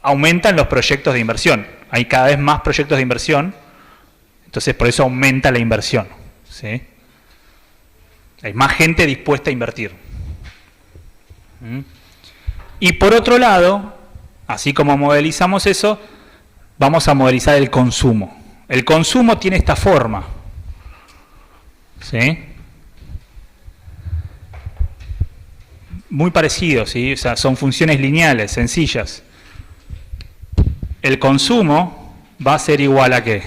A: aumentan los proyectos de inversión. Hay cada vez más proyectos de inversión, entonces por eso aumenta la inversión, ¿sí? Hay más gente dispuesta a invertir. Y por otro lado, así como modelizamos eso, vamos a modelizar el consumo. El consumo tiene esta forma. ¿Sí? Muy parecido, ¿sí? O sea, son funciones lineales, sencillas. El consumo va a ser igual a ¿qué?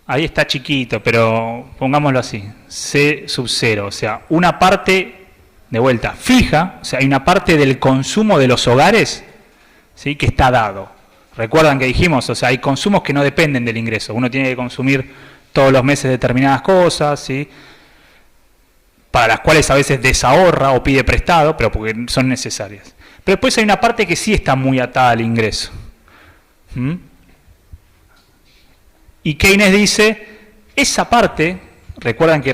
A: Ahí está chiquito, pero pongámoslo así, C sub 0, o sea, una parte, de vuelta, fija, o sea, hay una parte del consumo de los hogares, ¿sí?, que está dado. Recuerdan que dijimos, o sea, hay consumos que no dependen del ingreso, uno tiene que consumir todos los meses determinadas cosas, ¿sí?, para las cuales a veces desahorra o pide prestado, pero porque son necesarias. Pero después hay una parte que sí está muy atada al ingreso. Y Keynes dice, esa parte, recuerdan que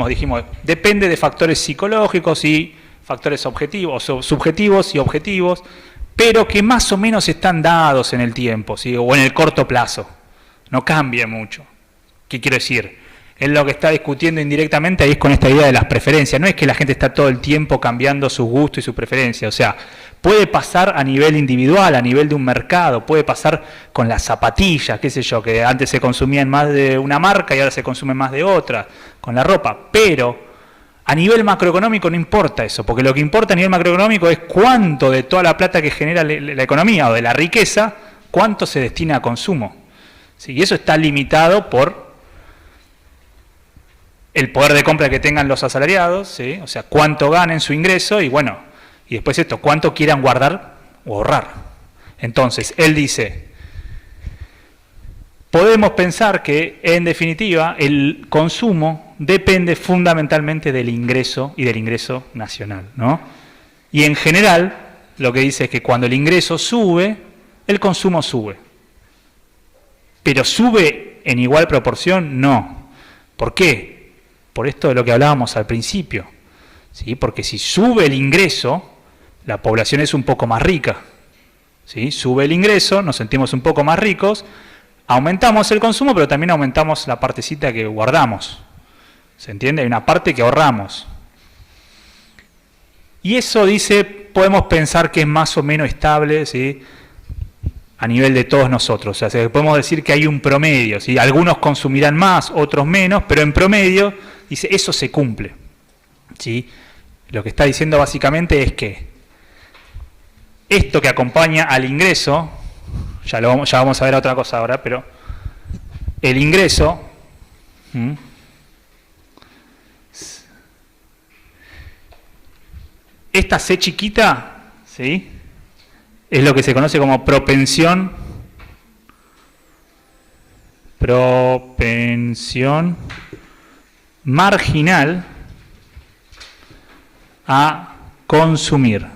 A: dijimos, depende de factores psicológicos y factores objetivos, o subjetivos y objetivos, pero que más o menos están dados en el tiempo, ¿sí?, o en el corto plazo. No cambia mucho. ¿Qué quiero decir? Él lo que está discutiendo indirectamente ahí es con esta idea de las preferencias. No es que la gente está todo el tiempo cambiando sus gustos y sus preferencias. O sea, puede pasar a nivel individual, a nivel de un mercado, puede pasar con las zapatillas, qué sé yo, que antes se consumían más de una marca y ahora se consumen más de otra, con la ropa. Pero a nivel macroeconómico no importa eso, porque lo que importa a nivel macroeconómico es cuánto de toda la plata que genera la economía o de la riqueza, cuánto se destina a consumo. ¿Sí? Y eso está limitado por el poder de compra que tengan los asalariados, ¿sí?, o sea, cuánto ganen su ingreso y bueno, y después esto, cuánto quieran guardar o ahorrar. Entonces, él dice, podemos pensar que, en definitiva, el consumo depende fundamentalmente del ingreso y del ingreso nacional, ¿no? Y en general, lo que dice es que cuando el ingreso sube, el consumo sube. Pero ¿sube en igual proporción? No. ¿Por qué? Por esto de lo que hablábamos al principio, ¿sí? Porque si sube el ingreso, la población es un poco más rica, ¿sí? Sube el ingreso, nos sentimos un poco más ricos, aumentamos el consumo, pero también aumentamos la partecita que guardamos, ¿se entiende? Hay una parte que ahorramos. Y eso, dice, podemos pensar que es más o menos estable, ¿sí?, a nivel de todos nosotros. O sea, podemos decir que hay un promedio, ¿sí? Algunos consumirán más, otros menos, pero en promedio, dice, eso se cumple, ¿sí? Lo que está diciendo básicamente es que esto que acompaña al ingreso, ya vamos a ver otra cosa ahora, pero el ingreso, esta C chiquita, ¿sí?, es lo que se conoce como propensión marginal a consumir.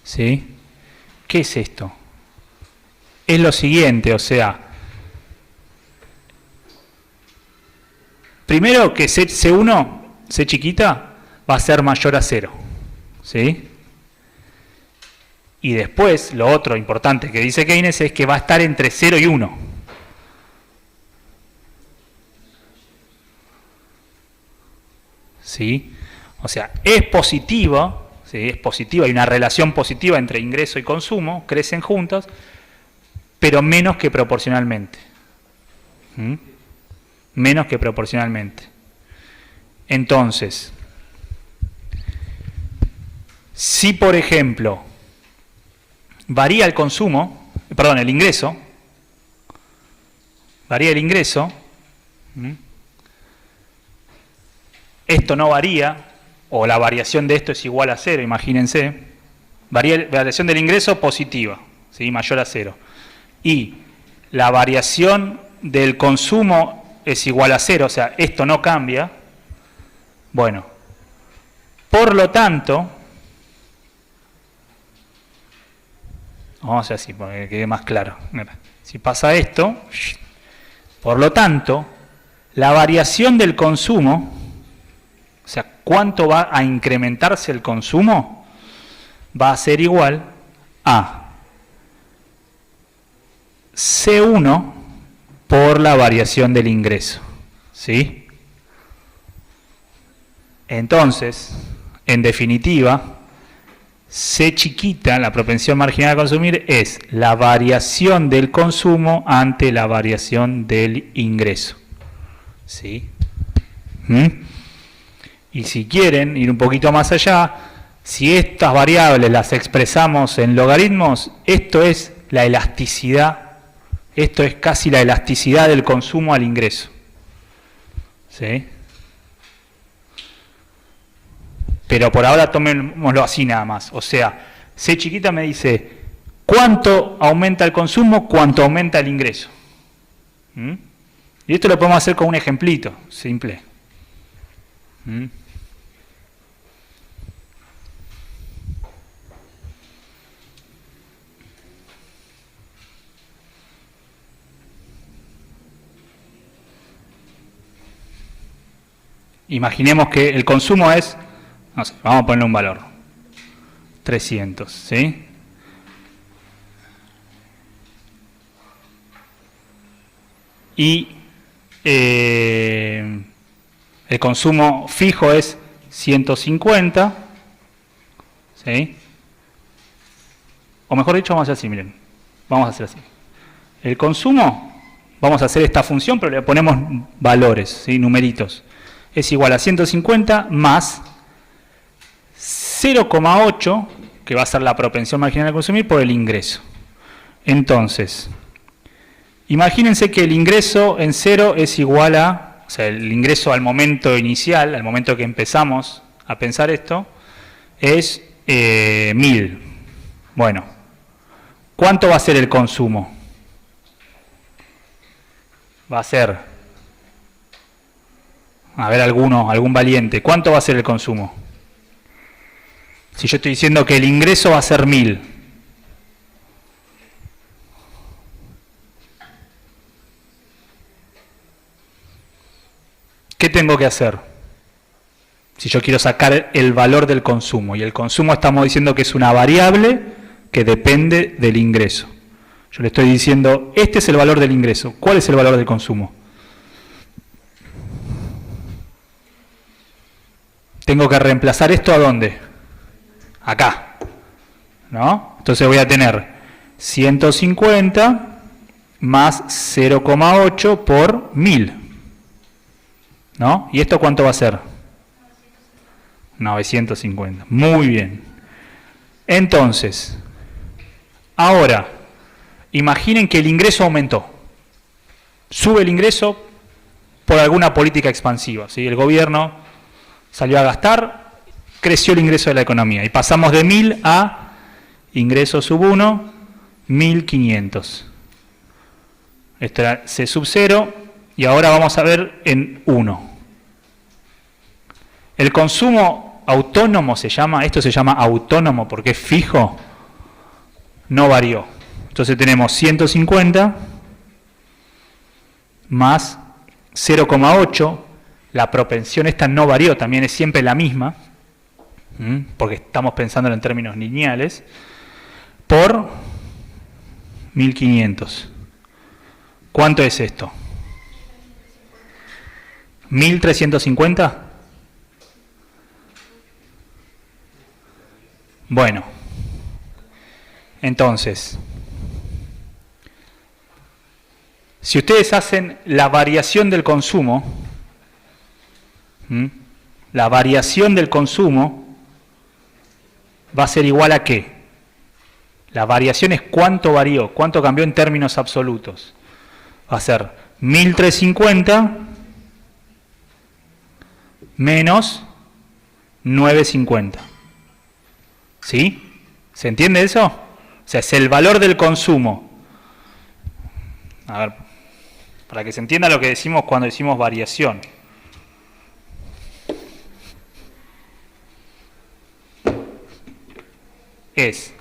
A: ¿Sí? ¿Qué es esto? Es lo siguiente, o sea, primero que C1, C chiquita, va a ser mayor a 0. ¿Sí? Y después, lo otro importante que dice Keynes es que va a estar entre 0 y 1. ¿Sí? O sea, es positivo, ¿sí?, es positiva, hay una relación positiva entre ingreso y consumo, crecen juntos, pero menos que proporcionalmente. Menos que proporcionalmente. Entonces, si por ejemplo varía el consumo, perdón, el ingreso, varía el ingreso, esto no varía, o la variación de esto es igual a 0, imagínense, variación del ingreso positiva, ¿sí?, mayor a 0, y la variación del consumo es igual a 0, o sea, esto no cambia, bueno, por lo tanto, vamos a hacer así para que quede más claro. Si pasa esto, por lo tanto, la variación del consumo, o sea, cuánto va a incrementarse el consumo, va a ser igual a C1 por la variación del ingreso. ¿Sí? Entonces, en definitiva, C chiquita, la propensión marginal a consumir, es la variación del consumo ante la variación del ingreso. ¿Sí? Y si quieren ir un poquito más allá, si estas variables las expresamos en logaritmos, esto es la elasticidad, esto es casi la elasticidad del consumo al ingreso. ¿Sí? Pero por ahora tomémoslo así nada más. O sea, C chiquita me dice cuánto aumenta el consumo, cuánto aumenta el ingreso. Y esto lo podemos hacer con un ejemplito simple. Imaginemos que el consumo es, no sé, vamos a ponerle un valor, 300, ¿sí? Y el consumo fijo es 150, ¿sí? O mejor dicho, vamos a hacer así, miren, vamos a hacer así. El consumo, vamos a hacer esta función, pero le ponemos valores, ¿sí? Numeritos. Es igual a 150 más 0,8, que va a ser la propensión marginal a consumir, por el ingreso. Entonces, imagínense que el ingreso en 0 es igual a, o sea, el ingreso al momento inicial, al momento que empezamos a pensar esto, es 1000. Bueno, ¿cuánto va a ser el consumo? Va a ser, a ver algún valiente, ¿cuánto va a ser el consumo? Si yo estoy diciendo que el ingreso va a ser 1000. ¿Qué tengo que hacer? Si yo quiero sacar el valor del consumo, y el consumo estamos diciendo que es una variable que depende del ingreso. Yo le estoy diciendo, este es el valor del ingreso. ¿Cuál es el valor del consumo? Tengo que reemplazar esto ¿a dónde? Acá, ¿no? Entonces voy a tener 150 más 0,8 por 1000, ¿no? ¿Y esto cuánto va a ser? 950. Muy bien. Entonces, ahora, imaginen que el ingreso aumentó. Sube el ingreso por alguna política expansiva, ¿sí? El gobierno salió a gastar, creció el ingreso de la economía y pasamos de 1000 a ingreso sub 1, 1500. Esto era C sub 0 y ahora vamos a ver en 1. El consumo autónomo se llama, esto se llama autónomo porque es fijo, no varió. Entonces tenemos 150 más 0,8, la propensión esta no varió, también es siempre la misma, porque estamos pensando en términos lineales, por 1500. ¿Cuánto es esto? ¿1350? Bueno, entonces, si ustedes hacen la variación del consumo, la variación del consumo va a ser igual a ¿qué? La variación es cuánto varió, cuánto cambió en términos absolutos. Va a ser 1350 menos 950. ¿Sí? ¿Se entiende eso? O sea, es el valor del consumo. A ver, para que se entienda lo que decimos cuando decimos variación. Es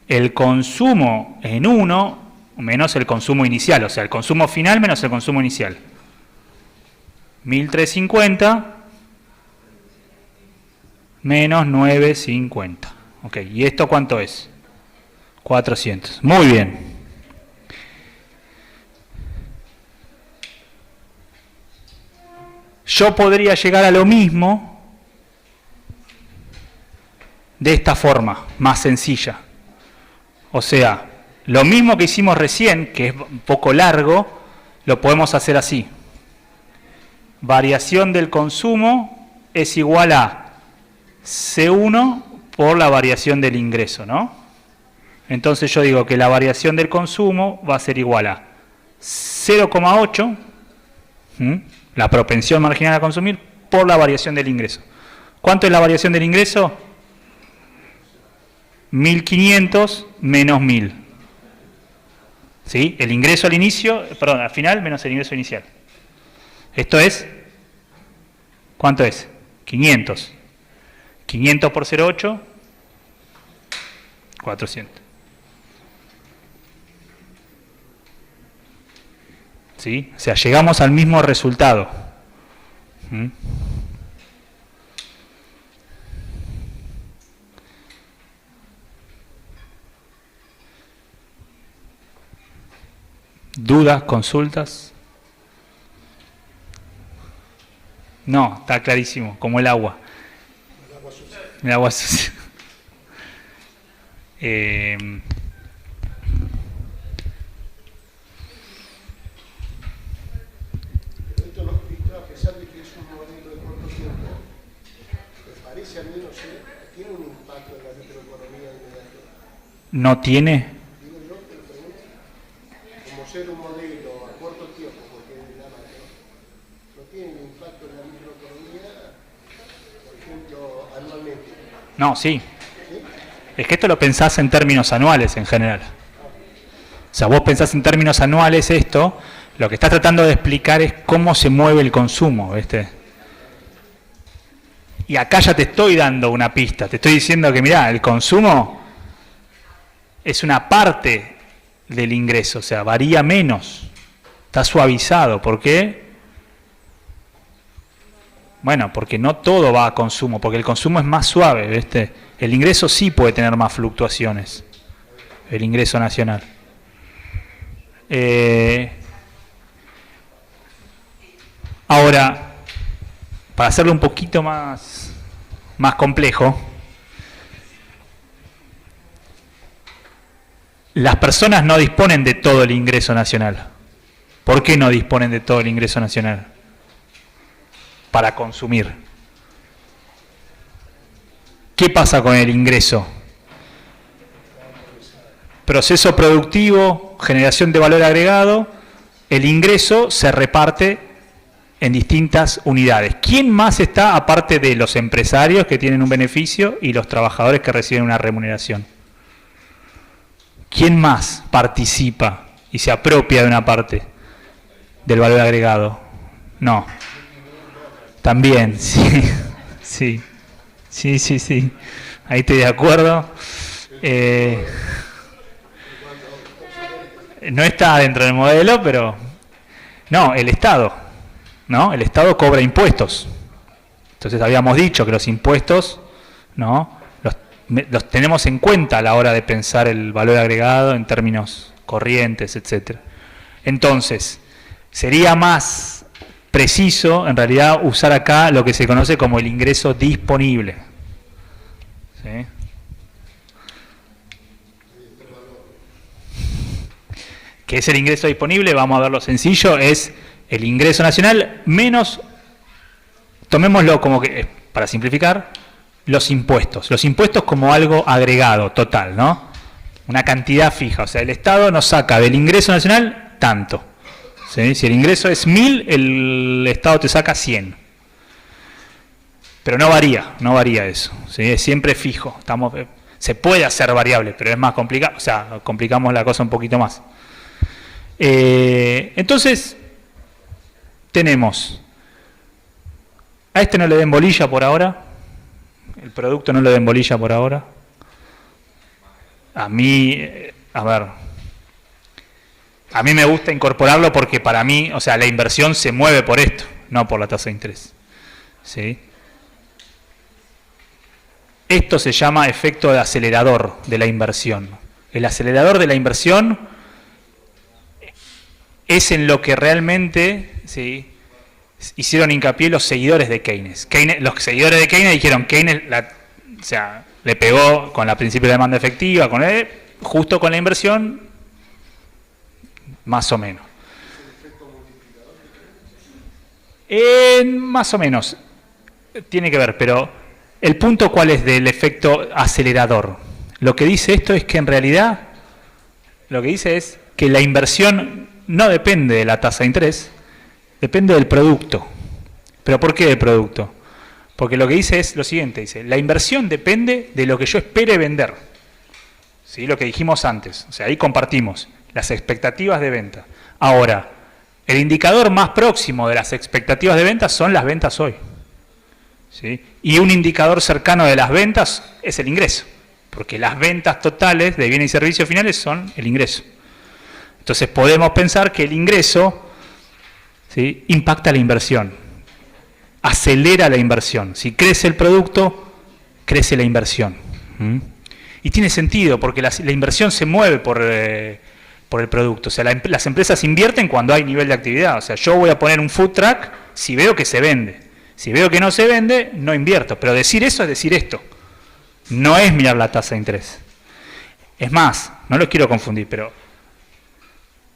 A: el consumo en 1 menos el consumo inicial, o sea, el consumo final menos el consumo inicial. 1350 menos 950. Ok, ¿y esto cuánto es? 400. Muy bien. Yo podría llegar a lo mismo de esta forma, más sencilla. O sea, lo mismo que hicimos recién, que es un poco largo, lo podemos hacer así. Variación del consumo es igual a C1 por la variación del ingreso, ¿no? Entonces yo digo que la variación del consumo va a ser igual a 0,8, la propensión marginal a consumir, por la variación del ingreso. ¿Cuánto es la variación del ingreso? 1500 menos 1000. ¿Sí? El ingreso al inicio, perdón, al final menos el ingreso inicial. Esto es, ¿cuánto es? 500. 500 por 0,8, 400. ¿Sí? O sea, llegamos al mismo resultado. ¿Dudas, consultas? No, está clarísimo, como el agua. El agua sucia.
B: Esto, a pesar de que es un modelo de corto tiempo, me parece a mí, no sé, tiene un impacto en la microeconomía inmediato.
A: ¿No tiene?
B: Digo yo, te lo pregunto, como ser un modelo a corto tiempo, porque es la macro, no tiene un impacto en la microeconomía, por ejemplo, anualmente.
A: No, sí.
B: ¿Sí?
A: Es que esto lo pensás en términos anuales en general. O sea, vos pensás en términos anuales esto, lo que estás tratando de explicar es cómo se mueve el consumo, ¿viste? Y acá ya te estoy dando una pista, te estoy diciendo que, mirá, el consumo es una parte del ingreso, o sea, varía menos, está suavizado. ¿Por qué? Bueno, porque no todo va a consumo, porque el consumo es más suave, ¿viste? El ingreso sí puede tener más fluctuaciones, el ingreso nacional. Ahora, para hacerlo un poquito más complejo, las personas no disponen de todo el ingreso nacional. ¿Por qué no disponen de todo el ingreso nacional? Para consumir. ¿Qué pasa con el ingreso? Proceso productivo, generación de valor agregado, el ingreso se reparte en distintas unidades. ¿Quién más está aparte de los empresarios que tienen un beneficio y los trabajadores que reciben una remuneración? ¿Quién más participa y se apropia de una parte del valor agregado? No. También, sí, sí. Ahí estoy de acuerdo. No está dentro del modelo, pero... No, el Estado. ¿No? El Estado cobra impuestos. Entonces habíamos dicho que los impuestos, ¿no?, los tenemos en cuenta a la hora de pensar el valor agregado en términos corrientes, etcétera. Entonces, sería más preciso, en realidad, usar acá lo que se conoce como el ingreso disponible. ¿Sí? ¿Qué es el ingreso disponible? Vamos a verlo sencillo, es el ingreso nacional menos, tomémoslo como que, para simplificar, los impuestos. Los impuestos como algo agregado, total, ¿no? Una cantidad fija. O sea, el Estado nos saca del ingreso nacional tanto. ¿Sí? Si el ingreso es 1000, el Estado te saca 100. Pero no varía eso. ¿Sí? Es siempre fijo. Se puede hacer variable, pero es más complicado. O sea, complicamos la cosa un poquito más. Entonces, tenemos... A este no le den bolilla por ahora. El producto no le den bolilla por ahora. A mí, a mí me gusta incorporarlo porque para mí, o sea, la inversión se mueve por esto, no por la tasa de interés. ¿Sí? Esto se llama efecto de acelerador de la inversión. El acelerador de la inversión es en lo que realmente, ¿sí?, hicieron hincapié los seguidores de Keynes. Los seguidores de Keynes dijeron, Keynes, o sea, Le pegó con la principio de demanda efectiva, justo con la inversión, más o menos. Más o menos. Tiene que ver, pero el punto cuál es del efecto acelerador. Lo que dice esto es que en realidad, lo que dice es que la inversión no depende de la tasa de interés, depende del producto. ¿Pero por qué del producto? Porque lo que dice es lo siguiente, dice, la inversión depende de lo que yo espere vender. ¿Sí? Lo que dijimos antes, o sea, ahí compartimos las expectativas de venta. Ahora, el indicador más próximo de las expectativas de ventas son las ventas hoy. ¿Sí? Y un indicador cercano de las ventas es el ingreso, porque las ventas totales de bienes y servicios finales son el ingreso. Entonces podemos pensar que el ingreso, ¿sí?, impacta la inversión, acelera la inversión. Si crece el producto, crece la inversión. Y tiene sentido, porque la inversión se mueve por el producto. O sea, las empresas invierten cuando hay nivel de actividad. O sea, yo voy a poner un food truck si veo que se vende. Si veo que no se vende, no invierto. Pero decir eso es decir esto. No es mirar la tasa de interés. Es más, no lo quiero confundir, pero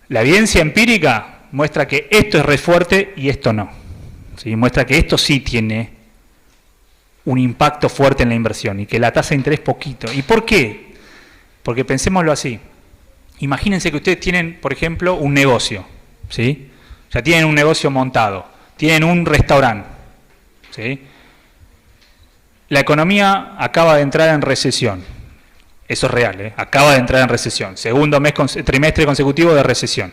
A: la evidencia empírica muestra que esto es re fuerte y esto no. ¿Sí? Muestra que esto sí tiene un impacto fuerte en la inversión y que la tasa de interés poquito. ¿Y por qué? Porque pensémoslo así. Imagínense que ustedes tienen, por ejemplo, un negocio. ¿Sí? Ya tienen un negocio montado. Tienen un restaurante. ¿Sí? La economía acaba de entrar en recesión. Eso es real, ¿eh? Acaba de entrar en recesión. Segundo trimestre consecutivo de recesión.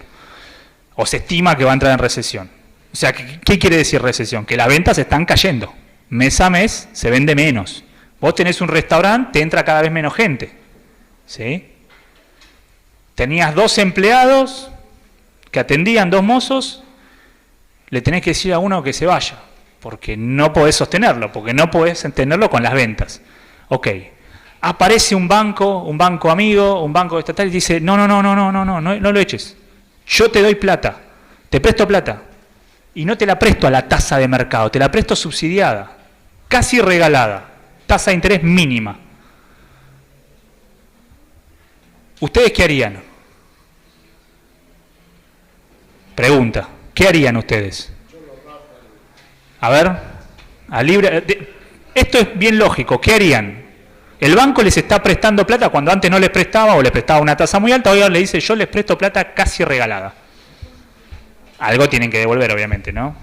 A: O se estima que va a entrar en recesión. O sea, ¿qué quiere decir recesión? Que las ventas están cayendo. Mes a mes se vende menos. Vos tenés un restaurante, te entra cada vez menos gente. ¿Sí? Tenías 2 empleados que atendían, 2 mozos, le tenés que decir a uno que se vaya, porque no podés sostenerlo, porque no podés sostenerlo con las ventas. Ok. Aparece un banco amigo, un banco estatal y dice, no lo eches. Yo te doy plata, te presto plata. Y no te la presto a la tasa de mercado, te la presto subsidiada, casi regalada, tasa de interés mínima. ¿Ustedes qué harían? Pregunta, ¿qué harían ustedes? A ver, esto es bien lógico, ¿qué harían? El banco les está prestando plata cuando antes no les prestaba o les prestaba una tasa muy alta, hoy le dice yo les presto plata casi regalada. Algo tienen que devolver, obviamente, ¿no?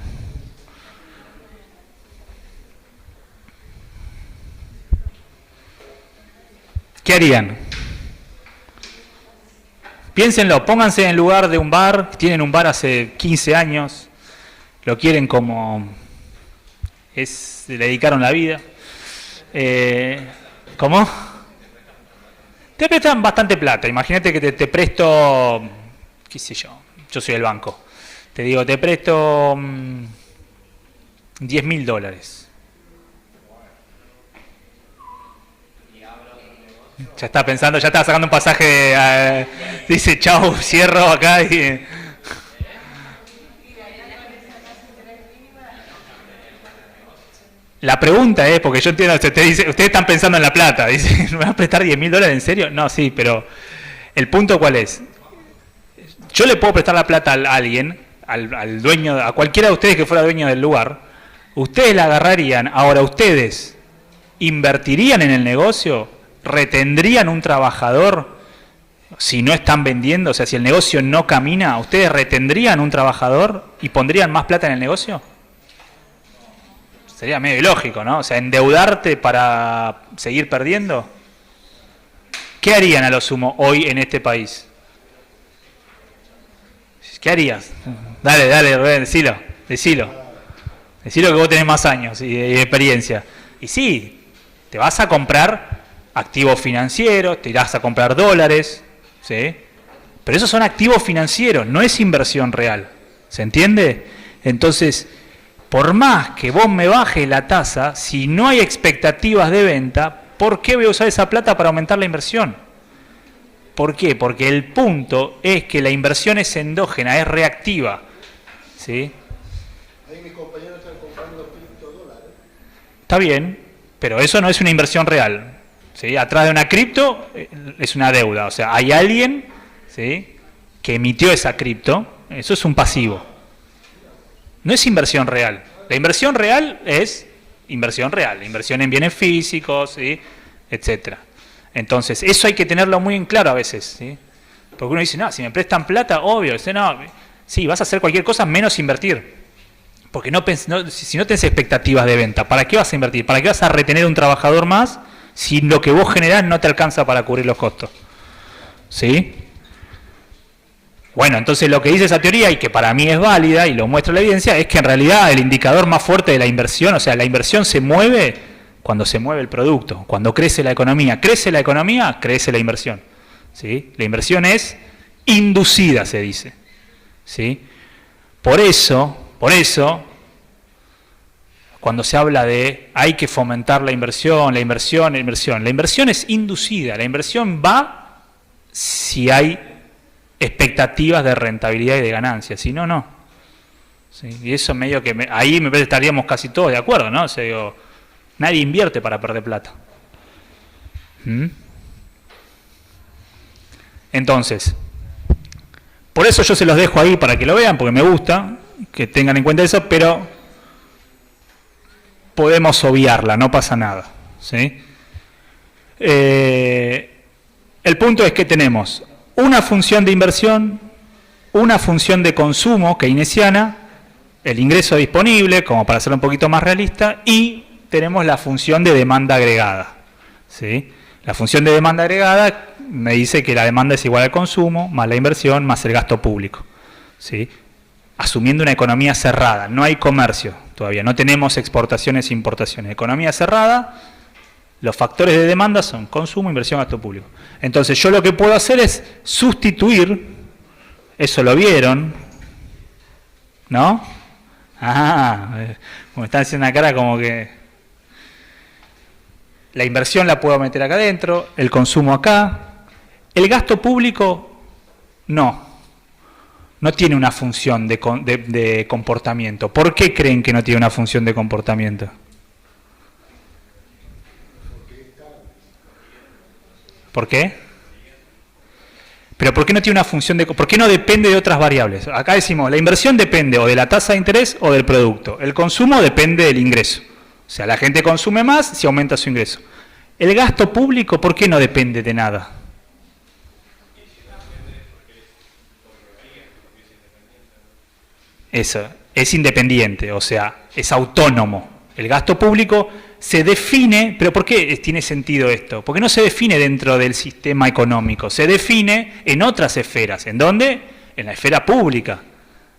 A: ¿Qué harían? Piénsenlo, pónganse en lugar de un bar, tienen un bar hace 15 años, lo quieren como le dedicaron la vida. ¿Cómo? Te prestan bastante plata, imagínate que te presto, qué sé yo soy el banco. Te digo, te presto $10.000. Ya está pensando, ya está sacando un pasaje, dice, chau, cierro acá y... La pregunta es, porque yo entiendo, ustedes están pensando en la plata, dice, ¿me vas a prestar $10.000 en serio? No, sí, pero el punto ¿cuál es? Yo le puedo prestar la plata a alguien, al dueño, a cualquiera de ustedes que fuera dueño del lugar, ustedes la agarrarían, ahora ustedes invertirían en el negocio, retendrían un trabajador si no están vendiendo, o sea, si el negocio no camina, ¿ustedes retendrían un trabajador y pondrían más plata en el negocio? Sería medio ilógico, ¿no? O sea, endeudarte para seguir perdiendo. ¿Qué harían a lo sumo hoy en este país? ¿Qué harías? Dale, Rubén, decilo. Decilo que vos tenés más años y experiencia. Y sí, te vas a comprar activos financieros, te irás a comprar dólares, ¿sí? Pero esos son activos financieros, no es inversión real. ¿Se entiende? Entonces, por más que vos me bajes la tasa, si no hay expectativas de venta, ¿por qué voy a usar esa plata para aumentar la inversión? ¿Por qué? Porque el punto es que la inversión es endógena, es reactiva. ¿Sí?
B: Ahí mis compañeros están comprando criptodólares.
A: Está bien, pero eso no es una inversión real. ¿sí? Atrás de una cripto es una deuda, o sea, hay alguien, ¿sí?, que emitió esa cripto, eso es un pasivo. No es inversión real. La inversión real es inversión real, la inversión en bienes físicos, ¿sí?, etcétera. Entonces, eso hay que tenerlo muy en claro a veces, ¿sí? Porque uno dice, no, si me prestan plata, obvio, dice, no, sí, vas a hacer cualquier cosa menos invertir. Porque si no tenés expectativas de venta, ¿para qué vas a invertir? ¿Para qué vas a retener un trabajador más si lo que vos generás no te alcanza para cubrir los costos? ¿Sí? Bueno, entonces lo que dice esa teoría, y que para mí es válida, y lo muestra la evidencia, es que en realidad el indicador más fuerte de la inversión, o sea, la inversión se mueve cuando se mueve el producto, cuando crece la economía. Crece la economía, crece la inversión. ¿Sí? La inversión es inducida, se dice. ¿Sí? Por eso, cuando se habla de hay que fomentar la inversión es inducida, la inversión va si hay expectativas de rentabilidad y de ganancia, si no, no. ¿Sí? Y eso medio que, ahí me parece que estaríamos casi todos de acuerdo, ¿no? O sea, digo, nadie invierte para perder plata. Entonces, por eso yo se los dejo ahí para que lo vean, porque me gusta que tengan en cuenta eso, pero podemos obviarla, no pasa nada. ¿Sí? El punto es que tenemos una función de inversión, una función de consumo keynesiana, el ingreso disponible, como para hacerlo un poquito más realista, y tenemos la función de demanda agregada. ¿Sí? La función de demanda agregada me dice que la demanda es igual al consumo, más la inversión, más el gasto público. ¿Sí? Asumiendo una economía cerrada, no hay comercio todavía, no tenemos exportaciones e importaciones. Economía cerrada, los factores de demanda son consumo, inversión, gasto público. Entonces yo lo que puedo hacer es sustituir, eso lo vieron, ¿no? Me están haciendo una cara como que la inversión la puedo meter acá adentro, el consumo acá, el gasto público no tiene una función de comportamiento. ¿Por qué creen que no tiene una función de comportamiento? ¿Por qué? Pero ¿por qué no tiene una función por qué no depende de otras variables? Acá decimos, la inversión depende o de la tasa de interés o del producto. El consumo depende del ingreso. O sea, la gente consume más si aumenta su ingreso. El gasto público, ¿por qué no depende de nada? Eso, es independiente, o sea, es autónomo. El gasto público se define, pero ¿por qué tiene sentido esto? Porque no se define dentro del sistema económico, se define en otras esferas. ¿En dónde? En la esfera pública.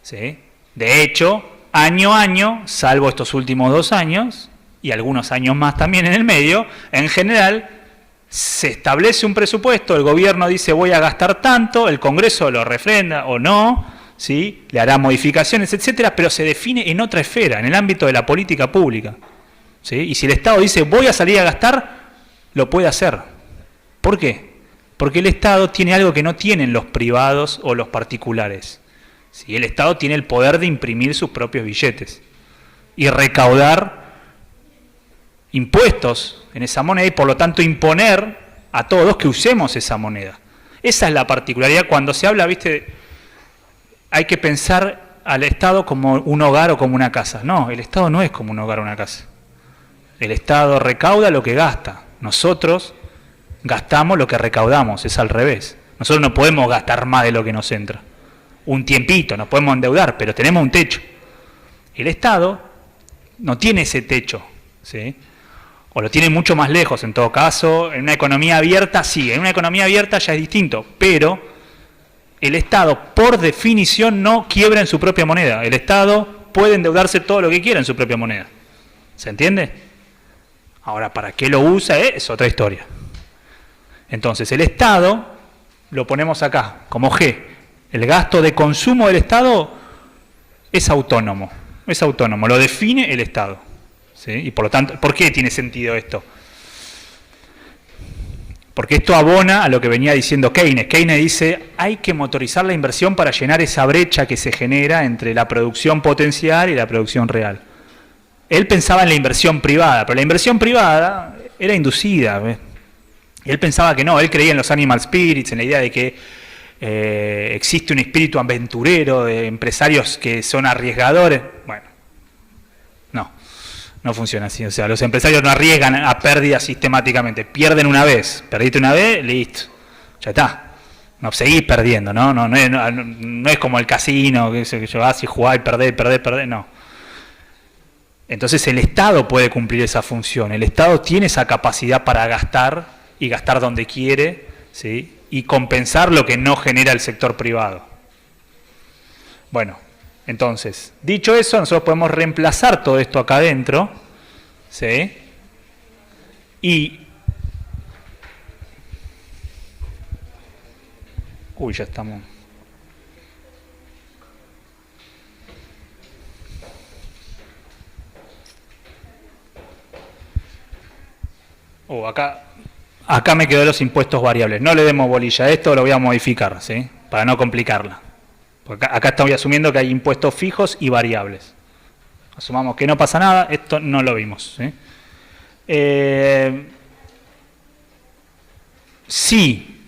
A: ¿Sí? De hecho, año a año, salvo estos últimos 2 años, y algunos años más también en el medio, en general se establece un presupuesto, el gobierno dice voy a gastar tanto, el Congreso lo refrenda o no, ¿sí? Le hará modificaciones, etcétera, pero se define en otra esfera, en el ámbito de la política pública. ¿Sí? Y si el Estado dice voy a salir a gastar, lo puede hacer. ¿Por qué? Porque el Estado tiene algo que no tienen los privados o los particulares. ¿Sí? El Estado tiene el poder de imprimir sus propios billetes y recaudar impuestos en esa moneda y por lo tanto imponer a todos que usemos esa moneda. Esa es la particularidad. Cuando se habla, ¿viste? Hay que pensar al Estado como un hogar o como una casa. No, el Estado no es como un hogar o una casa. El Estado recauda lo que gasta. Nosotros gastamos lo que recaudamos, es al revés. Nosotros no podemos gastar más de lo que nos entra. Un tiempito, nos podemos endeudar, pero tenemos un techo. El Estado no tiene ese techo, ¿sí? O lo tiene mucho más lejos en todo caso. En una economía abierta, sí, en una economía abierta ya es distinto, pero el Estado, por definición, no quiebra en su propia moneda. El Estado puede endeudarse todo lo que quiera en su propia moneda. ¿Se entiende? Ahora, ¿para qué lo usa? Es otra historia. Entonces, el Estado, lo ponemos acá, como G. El gasto de consumo del Estado es autónomo. Es autónomo, lo define el Estado. ¿Sí? Y por lo tanto, ¿por qué tiene sentido esto? Porque esto abona a lo que venía diciendo Keynes. Keynes dice, hay que motorizar la inversión para llenar esa brecha que se genera entre la producción potencial y la producción real. Él pensaba en la inversión privada, pero la inversión privada era inducida. Y él pensaba que no, él creía en los animal spirits, en la idea de que existe un espíritu aventurero, de empresarios que son arriesgadores. Bueno, no funciona así. O sea, los empresarios no arriesgan a pérdidas sistemáticamente. Pierden una vez, perdiste una vez, listo, ya está. No seguís perdiendo, ¿no? No es como el casino, que vas y jugás y perdés, no. Entonces el Estado puede cumplir esa función. El Estado tiene esa capacidad para gastar y gastar donde quiere, ¿sí? Y compensar lo que no genera el sector privado. Bueno, entonces, dicho eso, nosotros podemos reemplazar todo esto acá adentro, ¿sí? Y... Uy, ya estamos... Acá me quedó los impuestos variables. No le demos bolilla a esto, lo voy a modificar, ¿sí? Para no complicarla. Porque acá estoy asumiendo que hay impuestos fijos y variables. Asumamos que no pasa nada, esto no lo vimos, ¿sí? Si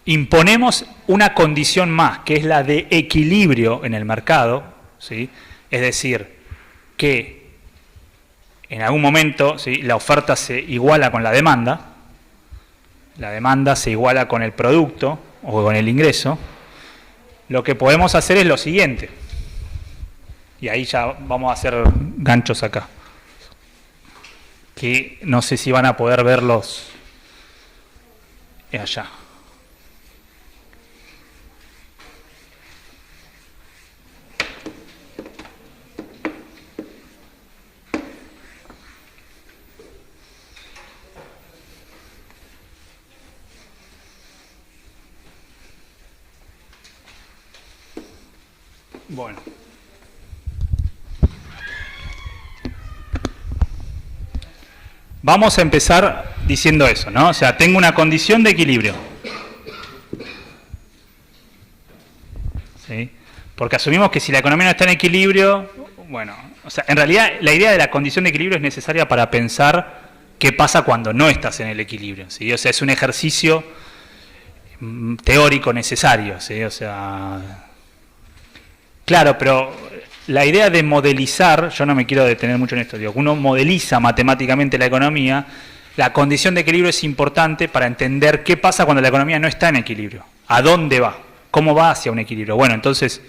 A: imponemos una condición más, que es la de equilibrio en el mercado, ¿sí? Es decir, que en algún momento, ¿sí?, la oferta se iguala con la demanda se iguala con el producto o con el ingreso, lo que podemos hacer es lo siguiente, y ahí ya vamos a hacer ganchos acá, que no sé si van a poder verlos allá. Bueno. Vamos a empezar diciendo eso, ¿no? O sea, tengo una condición de equilibrio. ¿Sí? Porque asumimos que si la economía no está en equilibrio, bueno, o sea, en realidad la idea de la condición de equilibrio es necesaria para pensar qué pasa cuando no estás en el equilibrio, ¿sí? O sea, es un ejercicio teórico necesario, ¿sí? O sea... Claro, pero la idea de modelizar, yo no me quiero detener mucho en esto, digo, uno modeliza matemáticamente la economía, la condición de equilibrio es importante para entender qué pasa cuando la economía no está en equilibrio, a dónde va, cómo va hacia un equilibrio. Bueno, entonces,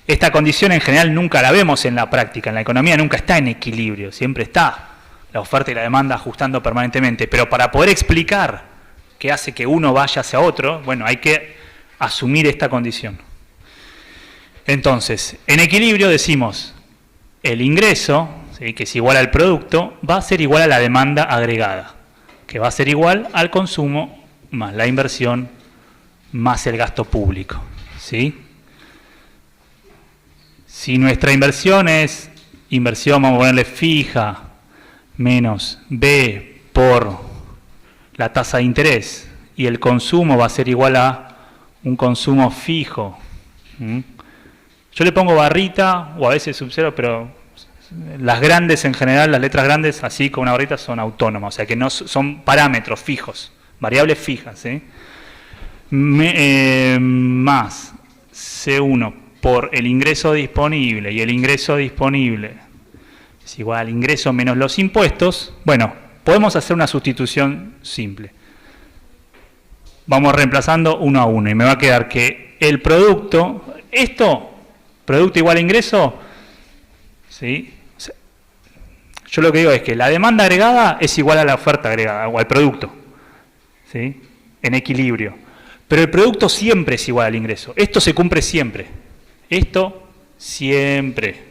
A: esta condición en general nunca la vemos en la práctica, en la economía nunca está en equilibrio, siempre está la oferta y la demanda ajustando permanentemente, pero para poder explicar qué hace que uno vaya hacia otro, bueno, hay que asumir esta condición. Entonces, en equilibrio decimos, el ingreso, ¿sí?, que es igual al producto, va a ser igual a la demanda agregada, que va a ser igual al consumo más la inversión más el gasto público, ¿sí? Si nuestra inversión es inversión, vamos a ponerle fija, menos B por la tasa de interés, y el consumo va a ser igual a un consumo fijo, ¿sí? Yo le pongo barrita o a veces sub-cero, pero las grandes en general, las letras grandes, así con una barrita, son autónomas, o sea que no son parámetros fijos, variables fijas, ¿sí? Más C1 por el ingreso disponible, y el ingreso disponible es igual al ingreso menos los impuestos. Bueno, podemos hacer una sustitución simple. Vamos reemplazando uno a uno y me va a quedar que el producto, producto igual a ingreso, ¿sí? O sea, yo lo que digo es que la demanda agregada es igual a la oferta agregada, o al producto, ¿sí?, en equilibrio. Pero el producto siempre es igual al ingreso. Esto se cumple siempre. Esto siempre.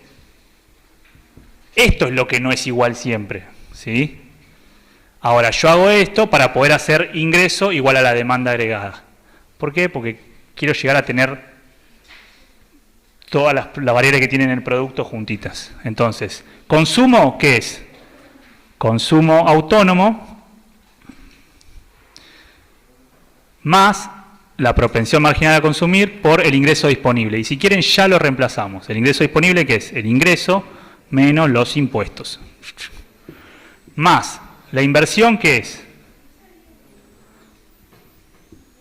A: Esto es lo que no es igual siempre, ¿sí? Ahora, yo hago esto para poder hacer ingreso igual a la demanda agregada. ¿Por qué? Porque quiero llegar a tener todas las variables que tienen el producto juntitas. Entonces, consumo, ¿qué es? Consumo autónomo más la propensión marginal a consumir por el ingreso disponible. Y si quieren ya lo reemplazamos. El ingreso disponible, ¿qué es? El ingreso menos los impuestos. Más la inversión, ¿qué es?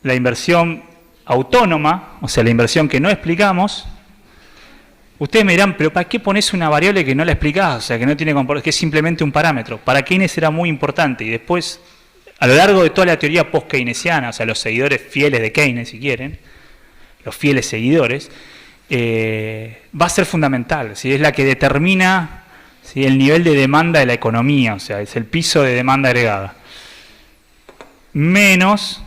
A: la inversión autónoma, o sea, la inversión que no explicamos. Ustedes me dirán, pero ¿para qué pones una variable que no la explicás? O sea, que no tiene que es simplemente un parámetro. Para Keynes era muy importante y después, a lo largo de toda la teoría post-keynesiana, o sea, los seguidores fieles de Keynes, si quieren, los fieles seguidores, va a ser fundamental, ¿sí? Es la que determina, ¿sí?, el nivel de demanda de la economía, o sea, es el piso de demanda agregada, menos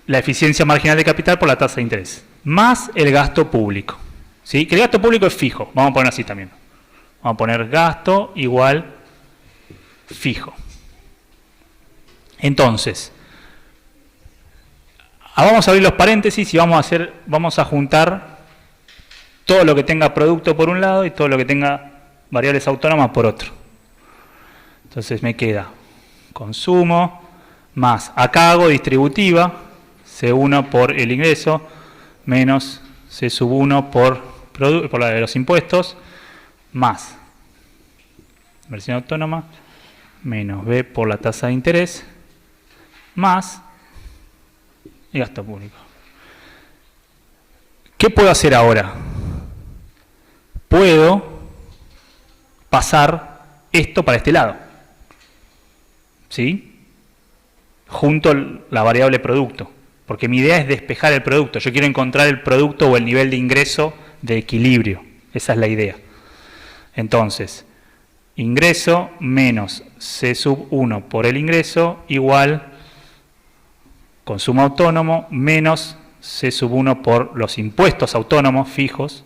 A: la eficiencia marginal de capital por la tasa de interés, más el gasto público. ¿Sí? Que el gasto público es fijo, vamos a poner así también. Vamos a poner gasto igual fijo. Entonces, vamos a abrir los paréntesis y vamos a juntar todo lo que tenga producto por un lado y todo lo que tenga variables autónomas por otro. Entonces me queda consumo más, acá hago distributiva, C1 por el ingreso, menos C1 por la de los impuestos, más inversión autónoma, menos B por la tasa de interés, más el gasto público. ¿Qué puedo hacer ahora? Puedo pasar esto para este lado, ¿sí? Junto la variable producto, porque mi idea es despejar el producto. Yo quiero encontrar el producto o el nivel de ingreso de equilibrio. Esa es la idea. Entonces, ingreso menos C1 por el ingreso igual consumo autónomo menos C1 por los impuestos autónomos fijos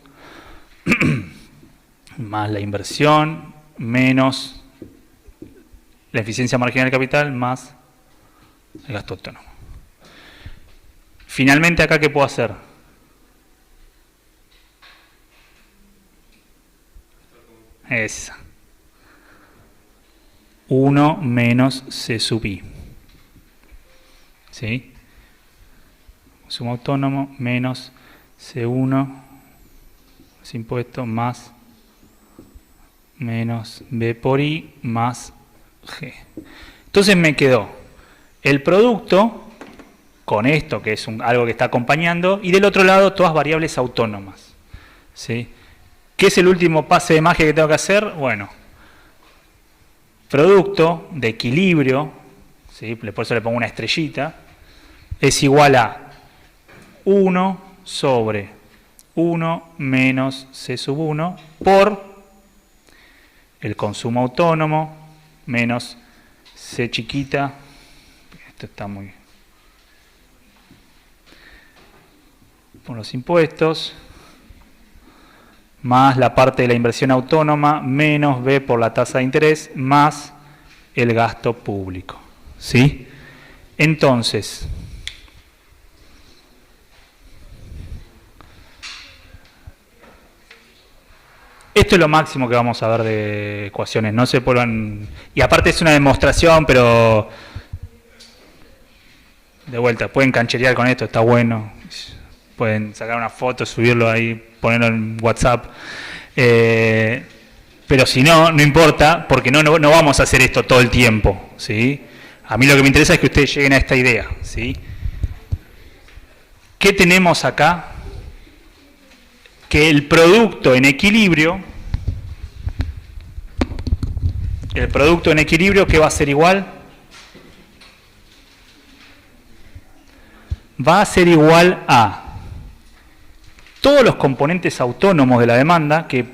A: más la inversión menos la eficiencia marginal de capital más el gasto autónomo. Finalmente, acá, ¿qué puedo hacer? Esa. 1 menos C sub I. ¿Sí? Consumo autónomo menos C1, es impuesto, más menos B por I más G. Entonces me quedó el producto con esto, que es algo que está acompañando, y del otro lado todas variables autónomas. ¿Sí? ¿Qué es el último pase de magia que tengo que hacer? Bueno, producto de equilibrio, ¿sí?, por eso le pongo una estrellita, es igual a 1 sobre 1 menos C sub 1 por el consumo autónomo menos C chiquita, esto está muy... por los impuestos, más la parte de la inversión autónoma, menos B por la tasa de interés, más el gasto público. ¿Sí? Entonces, esto es lo máximo que vamos a ver de ecuaciones. No se vuelvan... Y aparte es una demostración, pero... de vuelta, pueden cancherear con esto, está bueno. Pueden sacar una foto, subirlo ahí, ponerlo en WhatsApp. Pero si no, no importa, porque no vamos a hacer esto todo el tiempo, ¿sí? A mí lo que me interesa es que ustedes lleguen a esta idea, ¿sí? ¿Qué tenemos acá? Que el producto en equilibrio, ¿qué va a ser igual? Va a ser igual a todos los componentes autónomos de la demanda, que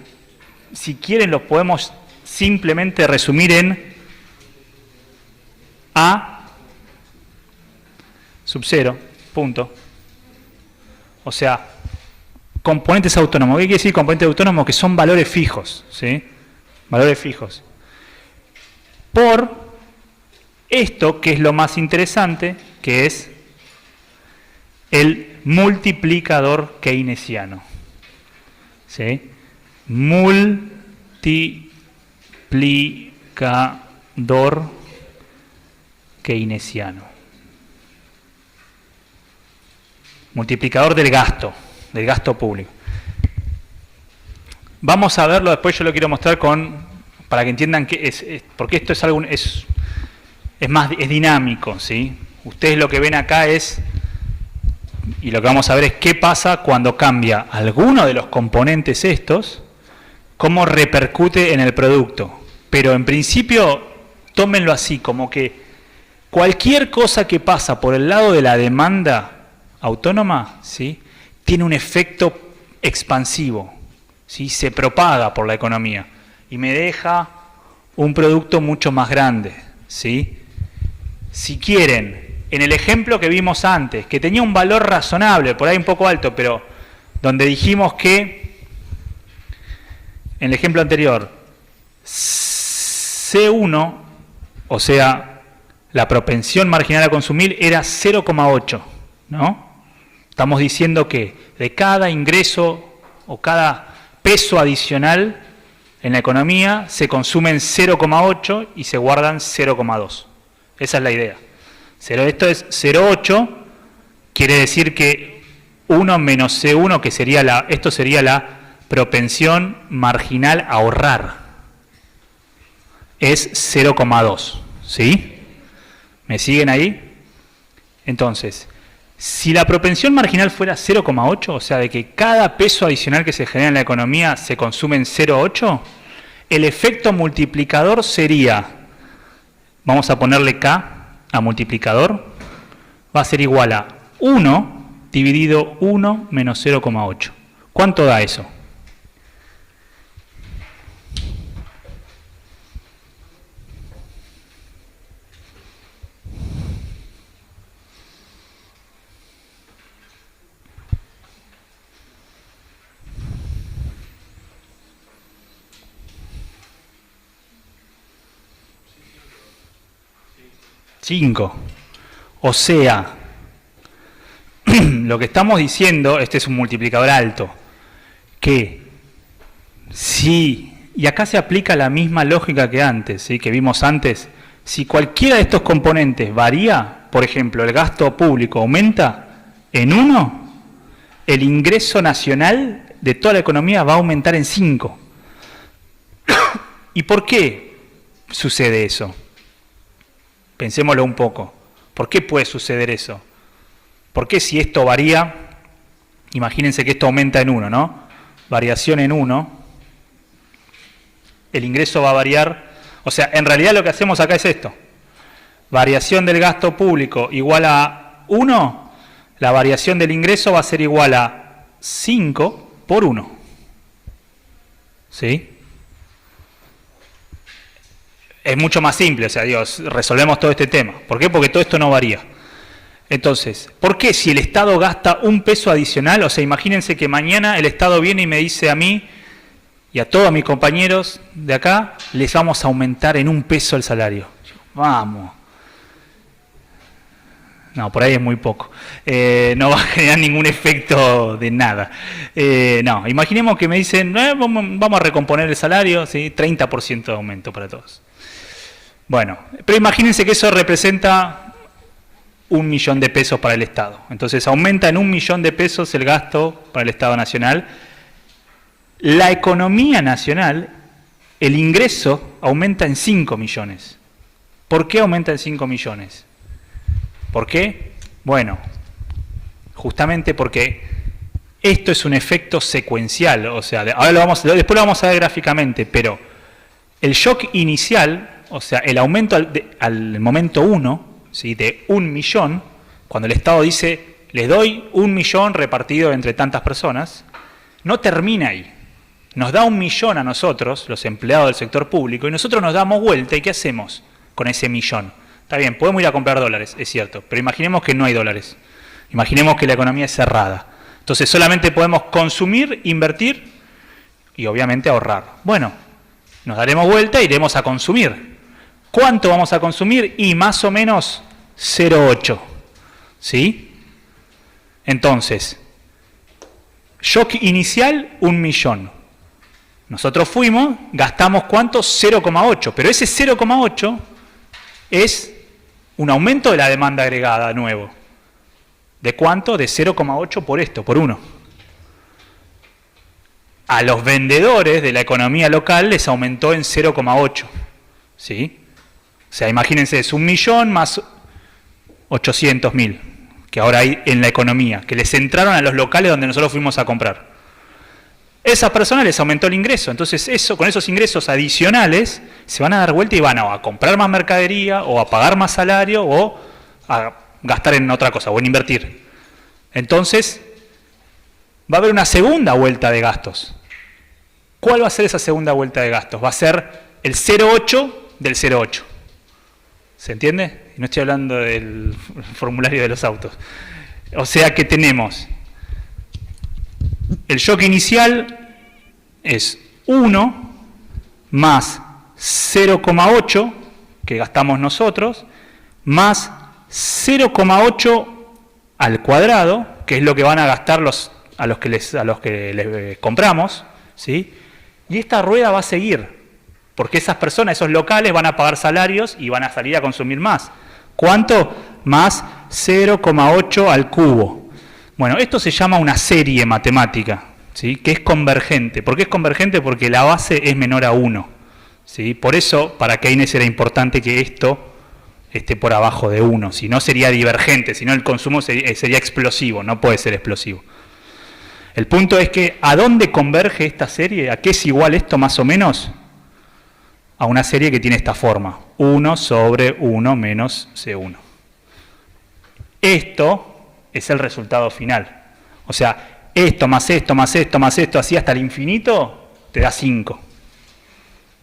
A: si quieren los podemos simplemente resumir en A sub 0, punto. O sea, componentes autónomos. ¿Qué quiere decir componentes autónomos? Que son valores fijos, ¿sí? Valores fijos. Por esto, que es lo más interesante, que es el multiplicador keynesiano. ¿Sí? Multiplicador keynesiano. Multiplicador del gasto público. Vamos a verlo, después yo lo quiero mostrar para que entiendan que porque esto es dinámico, ¿sí? Ustedes lo que ven acá es y lo que vamos a ver es qué pasa cuando cambia alguno de los componentes estos, cómo repercute en el producto. Pero en principio, tómenlo así, como que cualquier cosa que pasa por el lado de la demanda autónoma, ¿sí?, tiene un efecto expansivo, ¿sí?, se propaga por la economía y me deja un producto mucho más grande, ¿sí? Si quieren, en el ejemplo que vimos antes, que tenía un valor razonable, por ahí un poco alto, pero donde dijimos que, en el ejemplo anterior, C1, o sea, la propensión marginal a consumir era 0,8, ¿no? Estamos diciendo que de cada ingreso o cada peso adicional en la economía se consumen 0,8 y se guardan 0,2. Esa es la idea. Esto es 0,8, quiere decir que 1 menos C1, que sería esto sería la propensión marginal a ahorrar, es 0,2, ¿sí? ¿Me siguen ahí? Entonces, si la propensión marginal fuera 0,8, o sea, de que cada peso adicional que se genera en la economía se consume en 0,8, el efecto multiplicador sería, vamos a ponerle K a multiplicador, va a ser igual a 1 dividido 1 menos 0,8. ¿Cuánto da eso? Cinco. O sea, lo que estamos diciendo, este es un multiplicador alto, que si, y acá se aplica la misma lógica que antes, ¿sí?, que vimos antes, si cualquiera de estos componentes varía, por ejemplo, el gasto público aumenta en 1, el ingreso nacional de toda la economía va a aumentar en 5. ¿Y por qué sucede eso? Pensémoslo un poco. ¿Por qué puede suceder eso? ¿Por qué si esto varía, imagínense que esto aumenta en 1, ¿no? Variación en 1, el ingreso va a variar, o sea, en realidad lo que hacemos acá es esto. Variación del gasto público igual a 1, la variación del ingreso va a ser igual a 5 por 1. ¿Sí? Es mucho más simple, o sea, resolvemos todo este tema. ¿Por qué? Porque todo esto no varía. Entonces, ¿por qué si el Estado gasta un peso adicional? O sea, imagínense que mañana el Estado viene y me dice a mí y a todos mis compañeros de acá, les vamos a aumentar en 1 peso el salario. Vamos. No, por ahí es muy poco. No va a generar ningún efecto de nada. No, imaginemos que me dicen, vamos a recomponer el salario, ¿sí?, 30% de aumento para todos. Bueno, pero imagínense que eso representa 1 millón de pesos para el Estado. Entonces aumenta en 1 millón de pesos el gasto para el Estado Nacional. La economía nacional, el ingreso aumenta en 5 millones. ¿Por qué aumenta en 5 millones? ¿Por qué? Bueno, justamente porque esto es un efecto secuencial. O sea, ahora después lo vamos a ver gráficamente, pero el shock inicial, o sea, el aumento al momento 1, ¿sí?, de 1 millón, cuando el Estado dice, les doy 1 millón repartido entre tantas personas, no termina ahí. Nos da 1 millón a nosotros, los empleados del sector público, y nosotros nos damos vuelta, ¿y qué hacemos con ese millón? Está bien, podemos ir a comprar dólares, es cierto, pero imaginemos que no hay dólares. Imaginemos que la economía es cerrada. Entonces solamente podemos consumir, invertir y obviamente ahorrar. Bueno, nos daremos vuelta e iremos a consumir. ¿Cuánto vamos a consumir? Y más o menos 0,8. ¿Sí? Entonces, shock inicial, 1 millón. Nosotros fuimos, gastamos ¿cuánto? 0,8. Pero ese 0,8 es un aumento de la demanda agregada nuevo. ¿De cuánto? De 0,8 por esto, por 1. A los vendedores de la economía local les aumentó en 0,8. ¿Sí? O sea, imagínense, es 1 millón más 800.000. que ahora hay en la economía, que les entraron a los locales donde nosotros fuimos a comprar. Esas personas les aumentó el ingreso, entonces con esos ingresos adicionales se van a dar vuelta y van a comprar más mercadería, o a pagar más salario, o a gastar en otra cosa, o en invertir. Entonces, va a haber una segunda vuelta de gastos. ¿Cuál va a ser esa segunda vuelta de gastos? Va a ser el 0,8 del 0,8. ¿Se entiende? No estoy hablando del formulario de los autos. O sea que tenemos el shock inicial es 1 más 0,8 que gastamos nosotros, más 0,8 al cuadrado, que es lo que van a gastar a los que les compramos, ¿sí? Y esta rueda va a seguir, porque esas personas, esos locales, van a pagar salarios y van a salir a consumir más. ¿Cuánto? Más 0,8 al cubo. Bueno, esto se llama una serie matemática, ¿sí? Que es convergente. ¿Por qué es convergente? Porque la base es menor a 1. ¿Sí? Por eso, para Keynes era importante que esto esté por abajo de 1. Si no, sería divergente, si no el consumo sería explosivo, no puede ser explosivo. El punto es que, ¿a dónde converge esta serie? ¿A qué es igual esto más o menos? A una serie que tiene esta forma. 1 sobre 1 menos C1. Esto es el resultado final. O sea, esto más esto más esto más esto, así hasta el infinito, te da 5.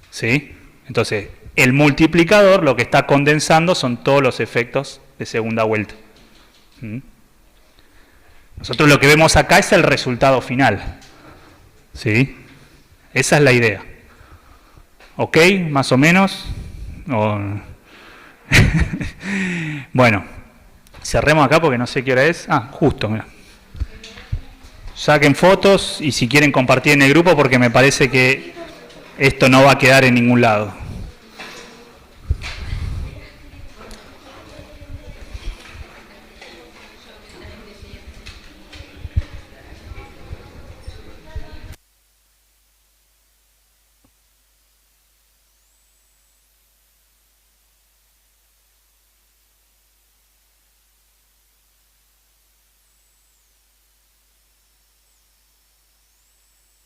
A: ¿Sí? Entonces, el multiplicador lo que está condensando son todos los efectos de segunda vuelta. Nosotros lo que vemos acá es el resultado final. ¿Sí? Esa es la idea. ¿Ok? Más o menos. Bueno, cerremos acá porque no sé qué hora es. Ah, justo, mira. Saquen fotos y si quieren compartir en el grupo porque me parece que esto no va a quedar en ningún lado.